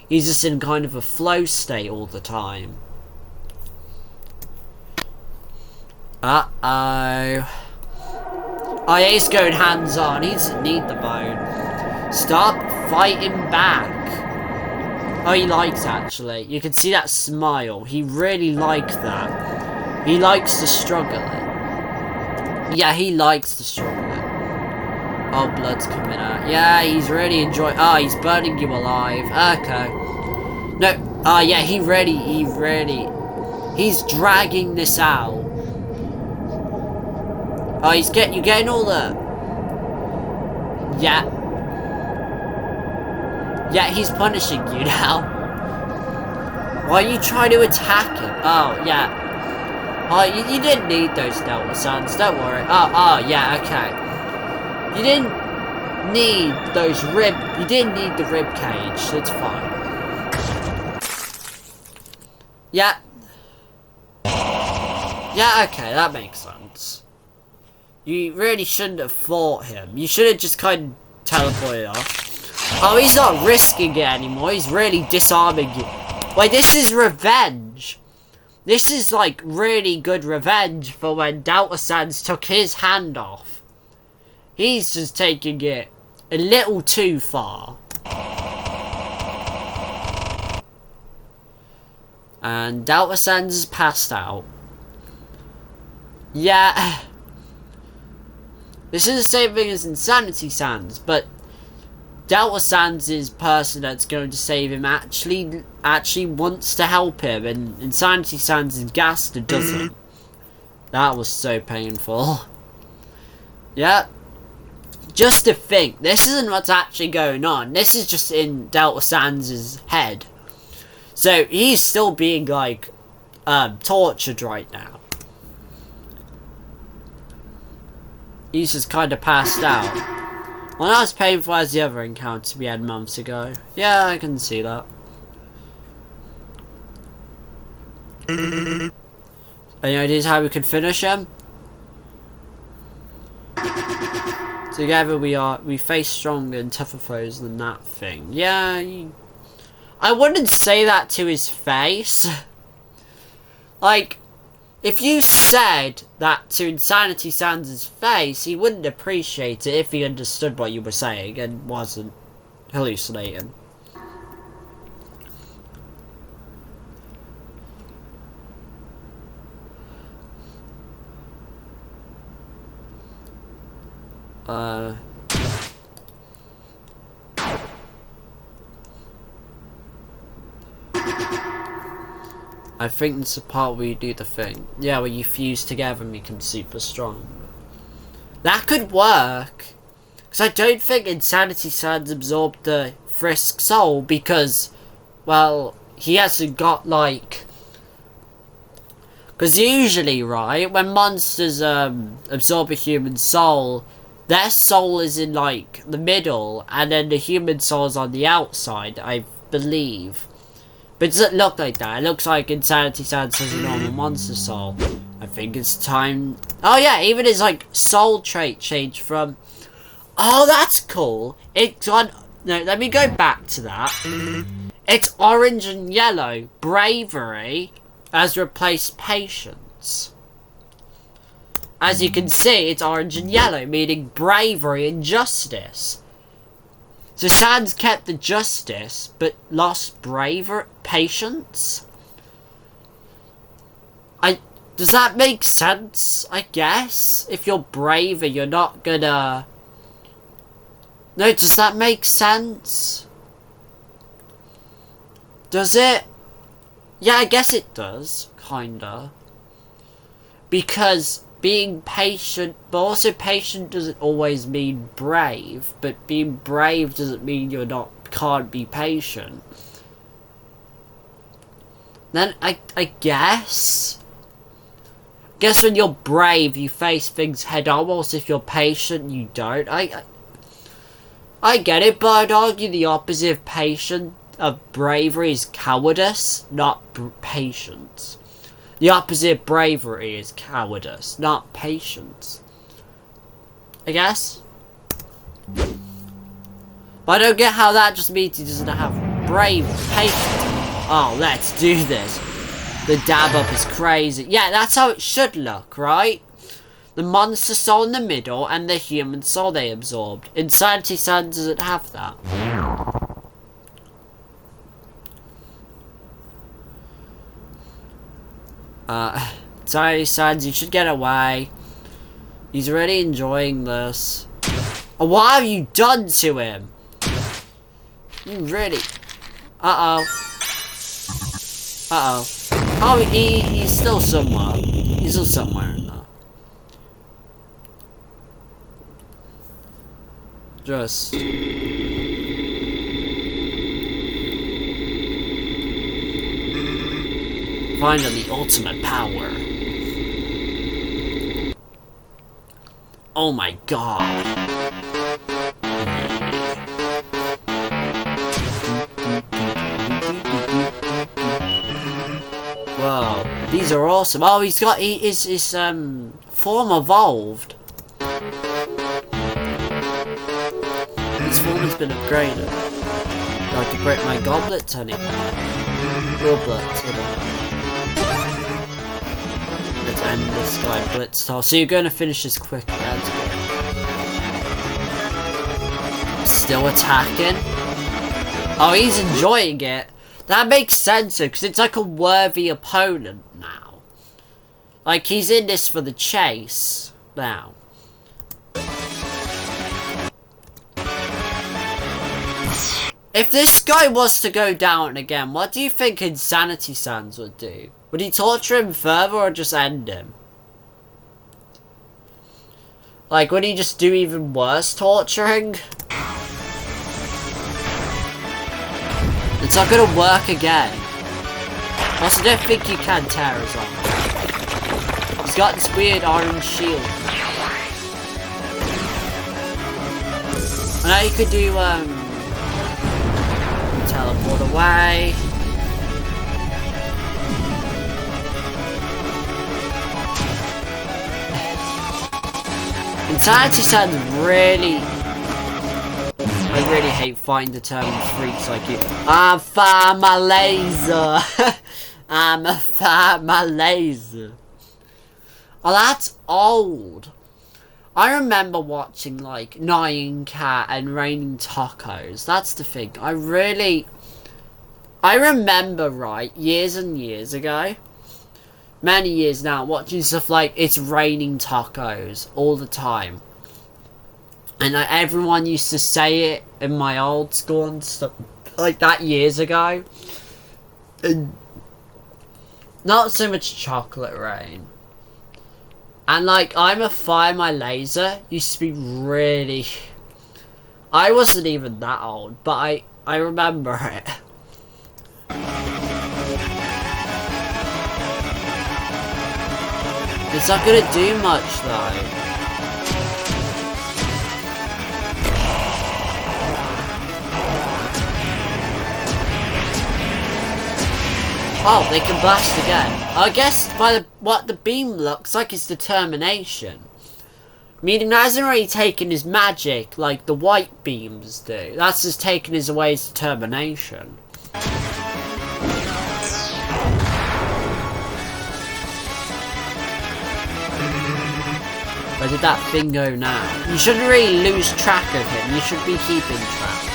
He's just in kind of a flow state all the time. Uh-oh. Oh yeah, he's going hands-on. He doesn't need the bone. Stop fighting back. Oh, he likes actually. You can see that smile. He really liked that. He likes the struggling. Yeah, he likes the struggling. Oh, blood's coming out. Yeah, he's really enjoying... Oh, he's burning you alive. Okay. No. Oh, yeah, he's dragging this out. Oh, you're getting all the... Yeah. Yeah, he's punishing you now. Why are you trying to attack him? Oh, yeah. Oh, you didn't need those Delta Suns, don't worry. Oh, yeah, okay. You didn't need those You didn't need the rib cage, so it's fine. Yeah. Yeah, okay, that makes sense. You really shouldn't have fought him. You should have just kind of teleported off. Oh, he's not risking it anymore. He's really disarming you. Wait, this is revenge. This is like really good revenge for when Delta Sans took his hand off. He's just taking it a little too far. And Delta Sans is passed out. Yeah. This is the same thing as Insanity Sans, but Delta Sans' person that's going to save him actually wants to help him, and Insanity Sans' Gaster doesn't. That was so painful. Yeah. Just to think, this isn't what's actually going on. This is just in Delta Sans' head. So he's still being like tortured right now. He's just kind of passed out. Well, not as painful as the other encounter we had months ago. Yeah, I can see that. Any ideas how we can finish him? Together we face stronger and tougher foes than that thing. Yeah, I wouldn't say that to his face. Like, if you said that to Insanity Sans' face, he wouldn't appreciate it if he understood what you were saying and wasn't hallucinating. I think it's the part where you do the thing. Yeah, where you fuse together and become super strong. That could work. Because I don't think Insanity Sans absorbed the Frisk soul because, well, he hasn't got, like... Because usually, right, when monsters absorb a human soul, their soul is in, like, the middle, and then the human soul is on the outside, I believe. But it doesn't look like that. It looks like Insanity Sans has a normal monster soul. I think it's time... Oh yeah, even his, like, soul trait changed from... Oh, that's cool. It's on... No, let me go back to that. It's orange and yellow. Bravery has replaced patience. As you can see, it's orange and yellow, meaning bravery and justice. So Sans kept the justice, but lost patience? Does that make sense? I guess? If you're braver, you're not gonna... No, does that make sense? Does it? Yeah, I guess it does. Kinda. Because being patient, but also patient doesn't always mean brave, but being brave doesn't mean can't be patient. Then I guess when you're brave, you face things head on, whilst if you're patient, you don't. I get it, but I'd argue the opposite of bravery is cowardice, not patience. The opposite of bravery is cowardice, not patience. I guess? But I don't get how that just means he doesn't have patience. Oh, let's do this. The dab up is crazy. Yeah, that's how it should look, right? The monster soul in the middle and the human soul they absorbed. Insanity Sans doesn't have that. Insanity Sans, you should get away. He's already enjoying this. Oh, what have you done to him? You really... Uh-oh. Uh-oh. Oh, he's still somewhere. He's still somewhere in there. Just... Finally, the ultimate power. Oh my god. Whoa, these are awesome. Oh, his form evolved. His form has been upgraded. I'd like to break my goblet, Tony. Goblet, Let's end this guy blitz toss. So you're going to finish this quick, lads. Still attacking. Oh, he's enjoying it. That makes sense, because it's like a worthy opponent now. Like, he's in this for the chase now. If this guy was to go down again, what do you think Insanity Sans would do? Would he torture him further or just end him? Like, would he just do even worse torturing? It's not gonna work again. Also, I don't think you can tear his arm. He's got this weird orange shield. I know you could do, teleport away. Insanity Sans really... I really hate fighting determined freaks like you. I'm fire my laser. I'm a fire my laser. Oh, that's old. I remember watching like Nyan Cat and Raining Tacos. That's the thing. I remember, right, years and years ago, many years now, watching stuff like It's Raining Tacos all the time. And everyone used to say it in my old school and stuff like that years ago. And Not so much chocolate rain. And like, I'm a fire, my laser used to be really... I wasn't even that old, but I remember it. It's not gonna do much though. Oh, they can blast again. I guess by what the beam looks like is determination. Meaning that hasn't really taken his magic like the white beams do. That's just taken his away his determination. Where did that thing go now? You shouldn't really lose track of him. You should be keeping track.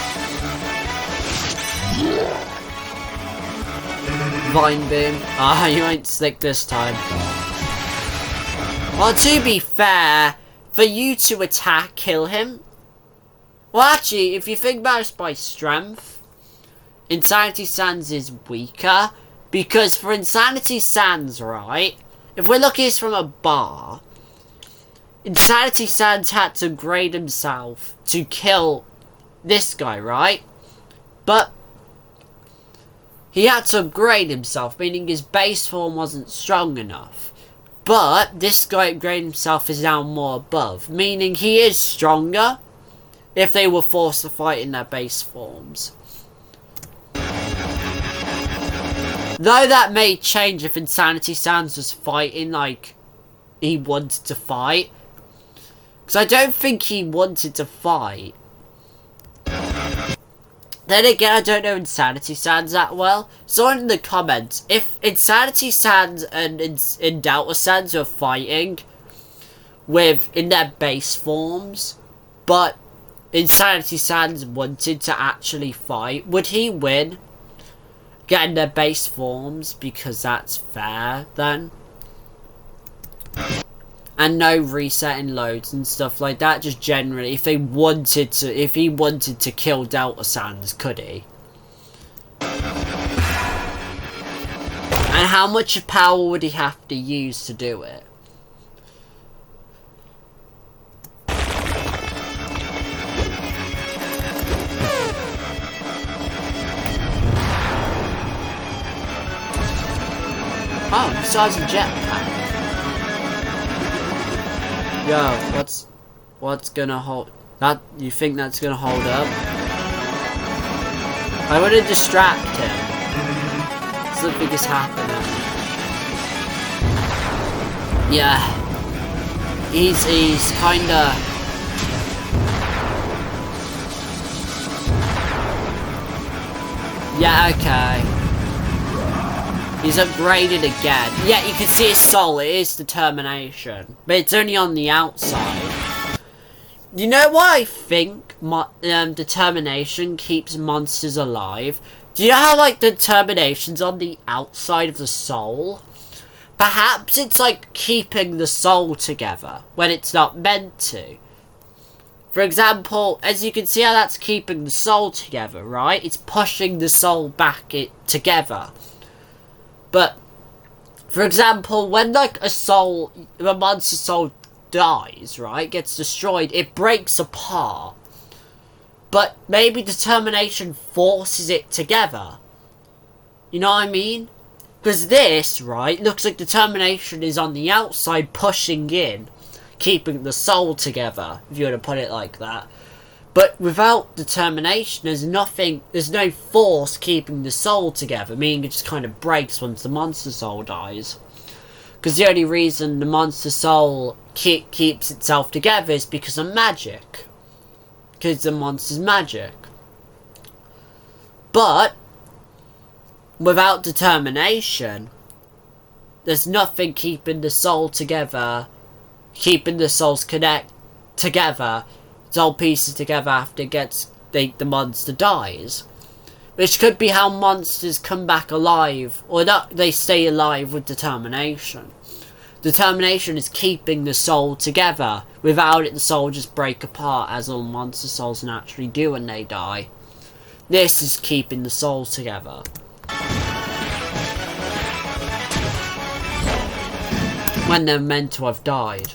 Vine boom. Ah, you ain't slick this time. Well, to be fair, for you to kill him... Well, actually, if you think about it by strength, Insanity Sands is weaker. Because for Insanity Sands, right, if we're looking at this from a bar, Insanity Sands had to grade himself to kill this guy, right? But he had to upgrade himself, meaning his base form wasn't strong enough. But this guy upgraded himself is now more above, meaning he is stronger if they were forced to fight in their base forms. Though that may change if Insanity Sands was fighting like he wanted to fight. Because I don't think he wanted to fight. Then again, I don't know Insanity Sands that well. So in the comments, if Insanity Sands and in Delta Sands were fighting in their base forms, but Insanity Sands wanted to actually fight, would he win? Getting their base forms, because that's fair then. And no resetting loads and stuff like that. Just generally, if he wanted to kill Delta Sands, could he? And how much power would he have to use to do it? Oh, besides a jetpack. Yo, what's gonna hold that? You think that's gonna hold up? I wanna distract him. Something is happening. Yeah. He's kinda... Yeah, okay. He's upgraded again. Yeah, you can see his soul. It is determination. But it's only on the outside. You know what I think determination keeps monsters alive? Do you know how, like, determination's on the outside of the soul? Perhaps it's like keeping the soul together when it's not meant to. For example, as you can see how that's keeping the soul together, right? It's pushing the soul back together. But, for example, when like a monster's soul dies, right, gets destroyed, it breaks apart. But maybe determination forces it together. You know what I mean? Because this, right, looks like determination is on the outside pushing in, keeping the soul together, if you were to put it like that. But without determination, there's no force keeping the soul together, meaning it just kind of breaks once the monster soul dies. Because the only reason the monster soul keeps itself together is because of magic. Because the monster's magic. But without determination, there's nothing keeping the soul together, keeping the souls together. It's all pieces together after the monster dies. Which could be how monsters come back alive, or not, they stay alive with determination. Determination is keeping the soul together. Without it, the soul just break apart, as all monster souls naturally do when they die. This is keeping the souls together. when they're meant to have died.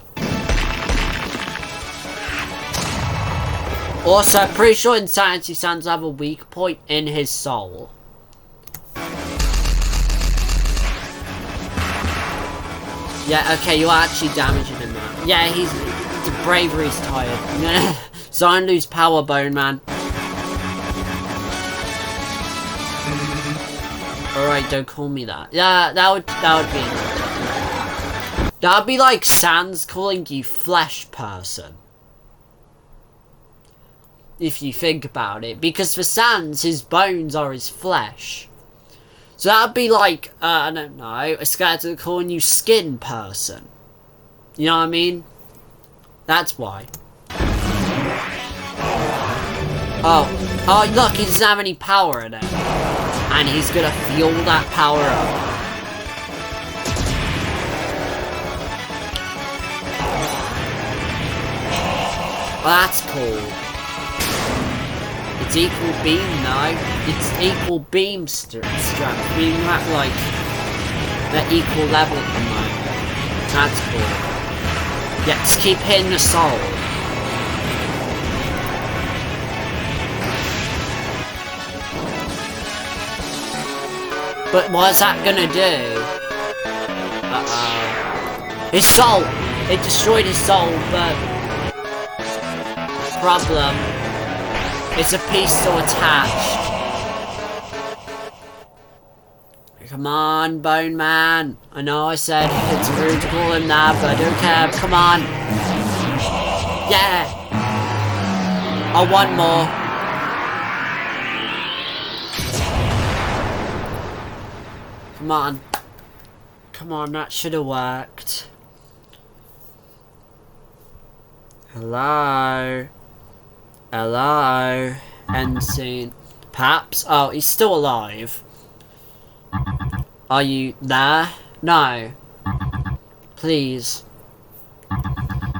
Also, I'm pretty sure Insanity Sans have a weak point in his soul. Yeah, okay, you're actually damaging him now. Yeah, the bravery's tired. I'm gonna so I lose power, Bone Man. Alright, don't call me that. Yeah, that would be like Sans calling you flesh person. If you think about it. Because for Sans, his bones are his flesh. So that would be like, I don't know, a skeleton calling you skin person. You know what I mean? That's why. Oh, look, he doesn't have any power in it. And he's gonna fuel that power up. Well, that's cool. It's equal beam now. It's equal beam strength, meaning that, like, they're equal level at the moment. That's cool. Yeah, just keep hitting the soul. But what's that gonna do? Uh-oh. His soul! It destroyed his soul, but... problem. It's a piece still attached. Come on, Bone Man. I know I said it's rude to call him that, but I don't care. Come on. Yeah. Oh, one more. Come on. Come on, that should have worked. Hello? Hello? End scene. Perhaps? Oh, he's still alive. Are you there? No. Please.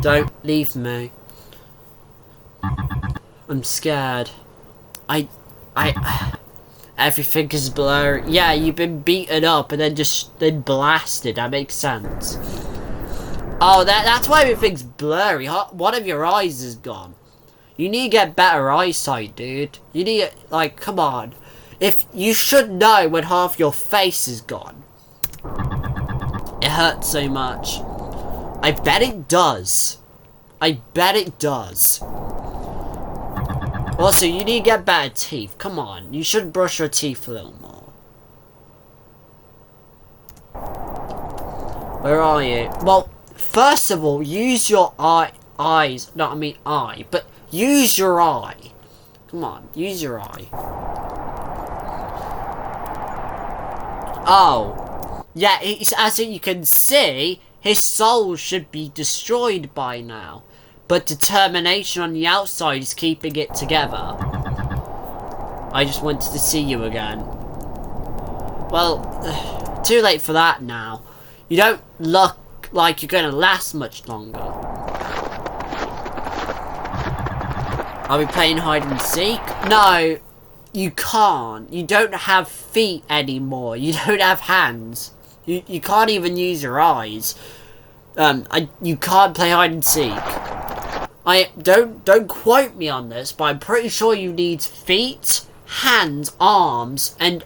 Don't leave me. I'm scared. Everything is blurry. Yeah, you've been beaten up and then blasted. That makes sense. Oh, that's why everything's blurry. One of your eyes is gone. You need to get better eyesight, dude. You need, like, come on. If you should know when half your face is gone. It hurts so much. I bet it does. I bet it does. Also, you need to get better teeth. Come on. You should brush your teeth a little more. Where are you? Well, first of all, use your eyes. No, I mean eye. But use your eye. Come on. Use your eye. Oh. Yeah, as you can see, his soul should be destroyed by now. But determination on the outside is keeping it together. I just wanted to see you again. Well, too late for that now. You don't look like you're going to last much longer. Are we playing hide and seek? No, you can't. You don't have feet anymore. You don't have hands. You can't even use your eyes. You can't play hide and seek. Don't quote me on this, but I'm pretty sure you need feet, hands, arms, and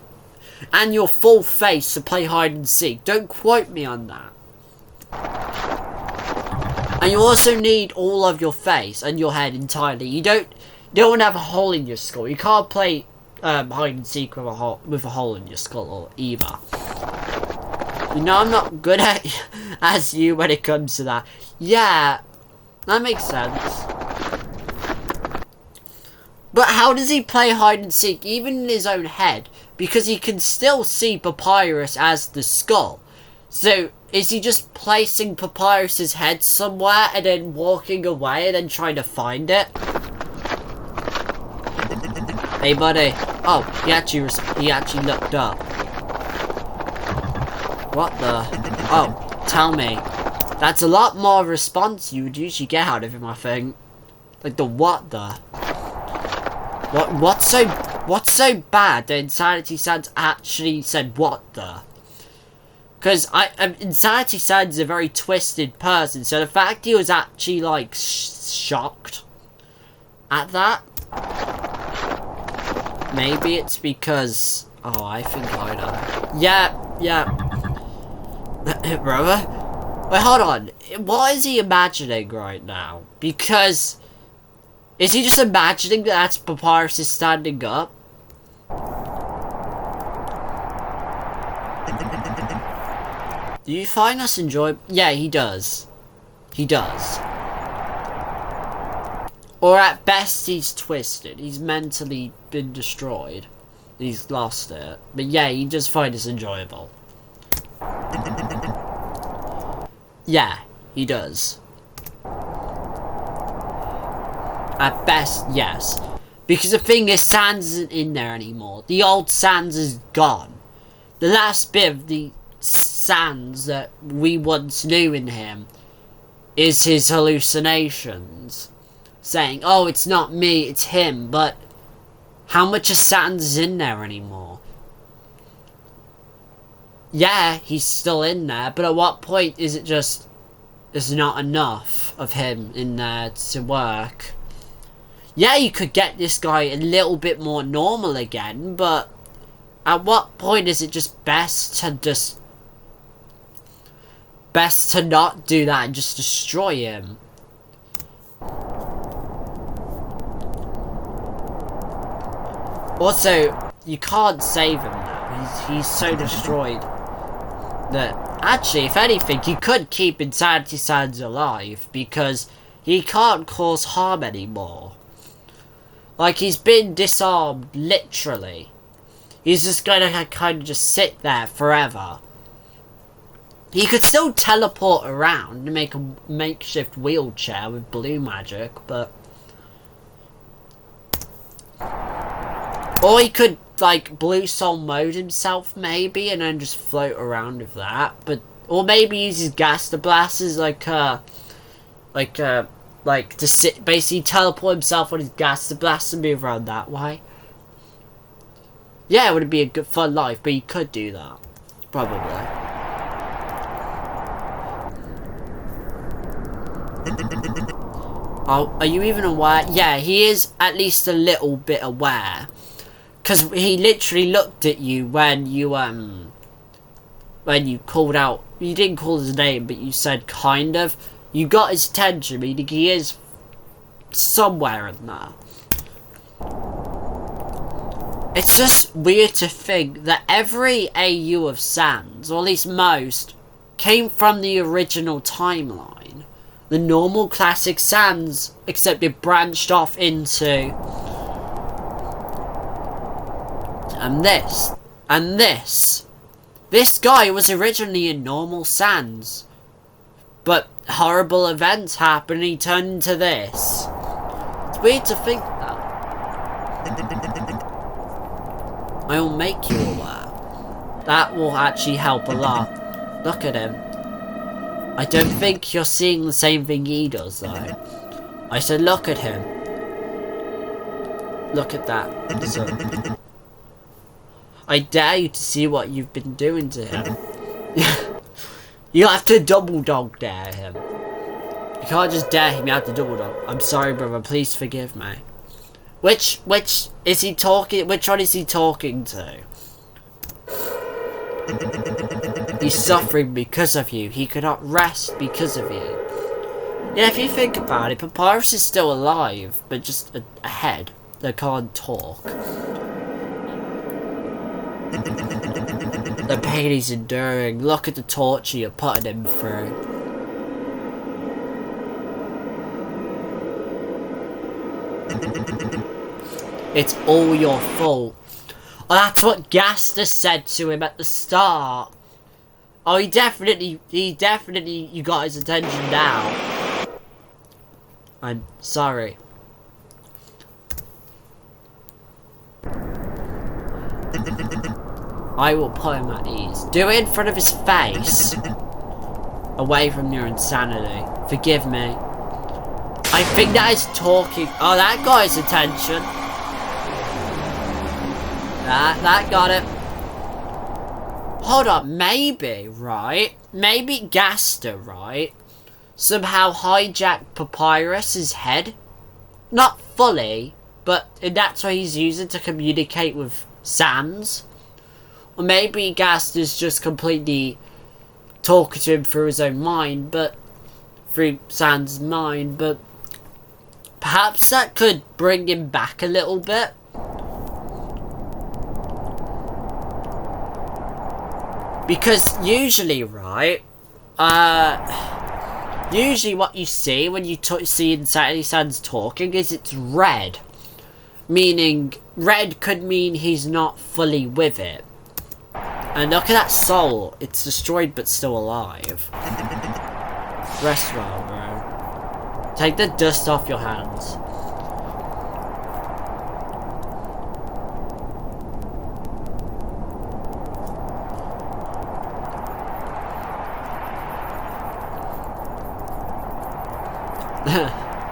your full face to play hide and seek. Don't quote me on that. And you also need all of your face and your head entirely. You don't want to have a hole in your skull. You can't play hide and seek with a hole in your skull either. You know I'm not good as you when it comes to that. Yeah, that makes sense. But how does he play hide and seek even in his own head? Because he can still see Papyrus as the skull. So is he just placing Papyrus's head somewhere and then walking away and then trying to find it? Hey buddy. Oh, he actually looked up. What the? Oh, tell me. That's a lot more response you would usually get out of him, I think. Like the what the? What's so bad that Insanity Sans actually said what the? Because Insanity San's a very twisted person, so the fact he was actually, like, shocked at that, maybe it's because... Oh, I think I know. Yeah. Brother? Wait, hold on. What is he imagining right now? Because... Is he just imagining that that's Papyrus is standing up? Do you find us enjoyable? Yeah, he does. He does. Or at best, he's twisted. He's mentally been destroyed. He's lost it. But yeah, he does find us enjoyable. Yeah, he does. At best, yes. Because the thing is, Sans isn't in there anymore. The old Sans is gone. The last bit of the Sans that we once knew in him is his hallucinations. Saying, oh, it's not me, it's him. But how much of Sans is in there anymore? Yeah, he's still in there. But at what point is it just... There's not enough of him in there to work? Yeah, you could get this guy a little bit more normal again, but at what point is it just best to not do that and just destroy him? Also, you can't save him now. He's so destroyed that actually, if anything, you could keep Insanity Sans alive because he can't cause harm anymore. Like, he's been disarmed, literally. He's just gonna kind of just sit there forever. He could still teleport around and make a makeshift wheelchair with blue magic, but... Or he could, like, blue soul mode himself, maybe, and then just float around with that. But, or maybe use his Gaster Blasters, like, to sit, basically teleport himself on his Gaster Blaster and move around that way. Yeah, it would be a good fun life, but he could do that. Probably. Oh, are you even aware? Yeah, he is at least a little bit aware. Because he literally looked at you when you called out, you didn't call his name, but you said kind of. You got his attention, meaning he is somewhere in there. It's just weird to think that every AU of Sans, or at least most, came from the original timeline. The normal classic Sans, except it branched off into... And this. This guy was originally in normal Sans. But horrible events happened and he turned into this. It's weird to think that. I will make you aware. That will actually help a lot. Look at him. I don't think you're seeing the same thing he does, though. I said look at him. Look at that. So, I dare you to see what you've been doing to him. You have to double dog dare him. You can't just dare him, you have to double dog. I'm sorry, brother, please forgive me. Which is he talking, which one is he talking to? He's suffering because of you. He cannot rest because of you. Yeah, if you think about it, Papyrus is still alive, but just a head that can't talk. The pain he's enduring. Look at the torture you're putting him through. It's all your fault. Oh, that's what Gaster said to him at the start. Oh, he definitely, you got his attention now. I'm sorry. I will put him at ease. Do it in front of his face. Away from your insanity. Forgive me. I think that is talking. Oh, that got his attention. That got it. hold on, maybe, right? Maybe Gaster, right? Somehow hijacked Papyrus's head? Not fully, but that's what he's using to communicate with Sans. Or maybe Gaster's just completely talking to him through his own mind, but through Sans' mind, but perhaps that could bring him back a little bit. Because usually, right, usually what you see when you see Insanity Sans talking is it's red. Meaning, red could mean he's not fully with it. And look at that soul. It's destroyed but still alive. Rest well, bro. Take the dust off your hands.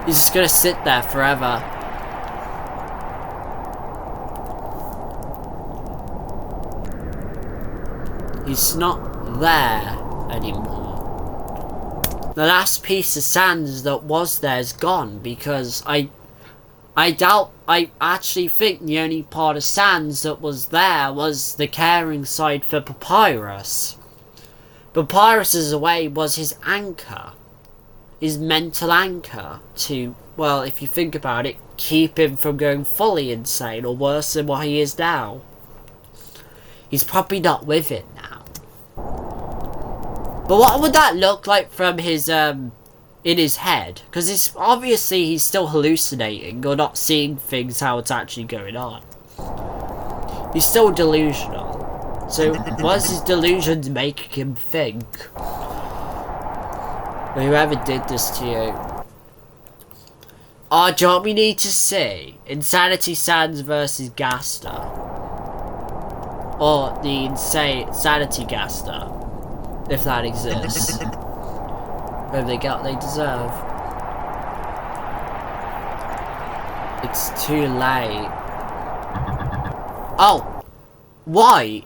He's just gonna sit there forever. He's not there anymore. The last piece of Sans that was there is gone because I actually think the only part of Sans that was there was the caring side for Papyrus. Papyrus's away was his anchor. His mental anchor to, well, if you think about it, keep him from going fully insane or worse than what he is now. He's probably not with it now. But what would that look like from his, in his head? Because it's obviously he's still hallucinating or not seeing things how it's actually going on. He's still delusional. So, what is his delusions making him think? Whoever did this to you. Oh, do you know what we need to see? Insanity Sans versus Gaster. Or the Insanity Gaster. If that exists. Hope they get what they deserve. It's too late. Oh! Why?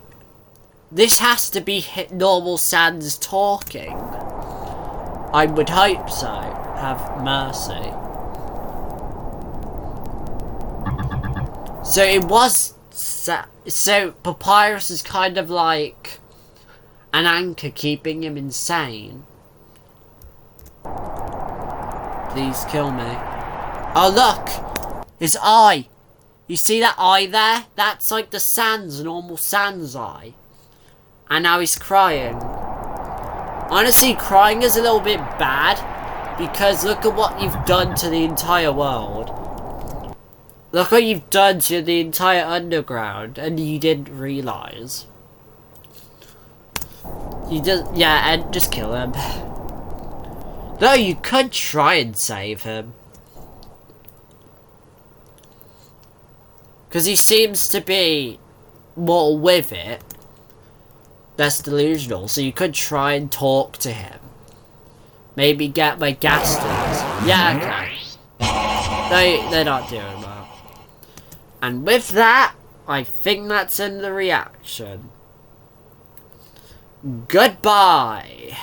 This has to be normal Sans talking. I would hope so. Have mercy. So it was... So Papyrus is kind of like an anchor keeping him insane. Please kill me. Oh look! His eye! You see that eye there? That's like the Sans, normal Sans eye. And now he's crying. Honestly, crying is a little bit bad, because look at what you've done to the entire world. Look what you've done to the entire underground, and you didn't realise. You just, yeah, and just kill him. Though you could try and save him. Because he seems to be more with it. Less delusional, so you could try and talk to him. Maybe get my Gasters. Yeah, okay. They're not doing well. And with that, I think that's in the reaction. Goodbye.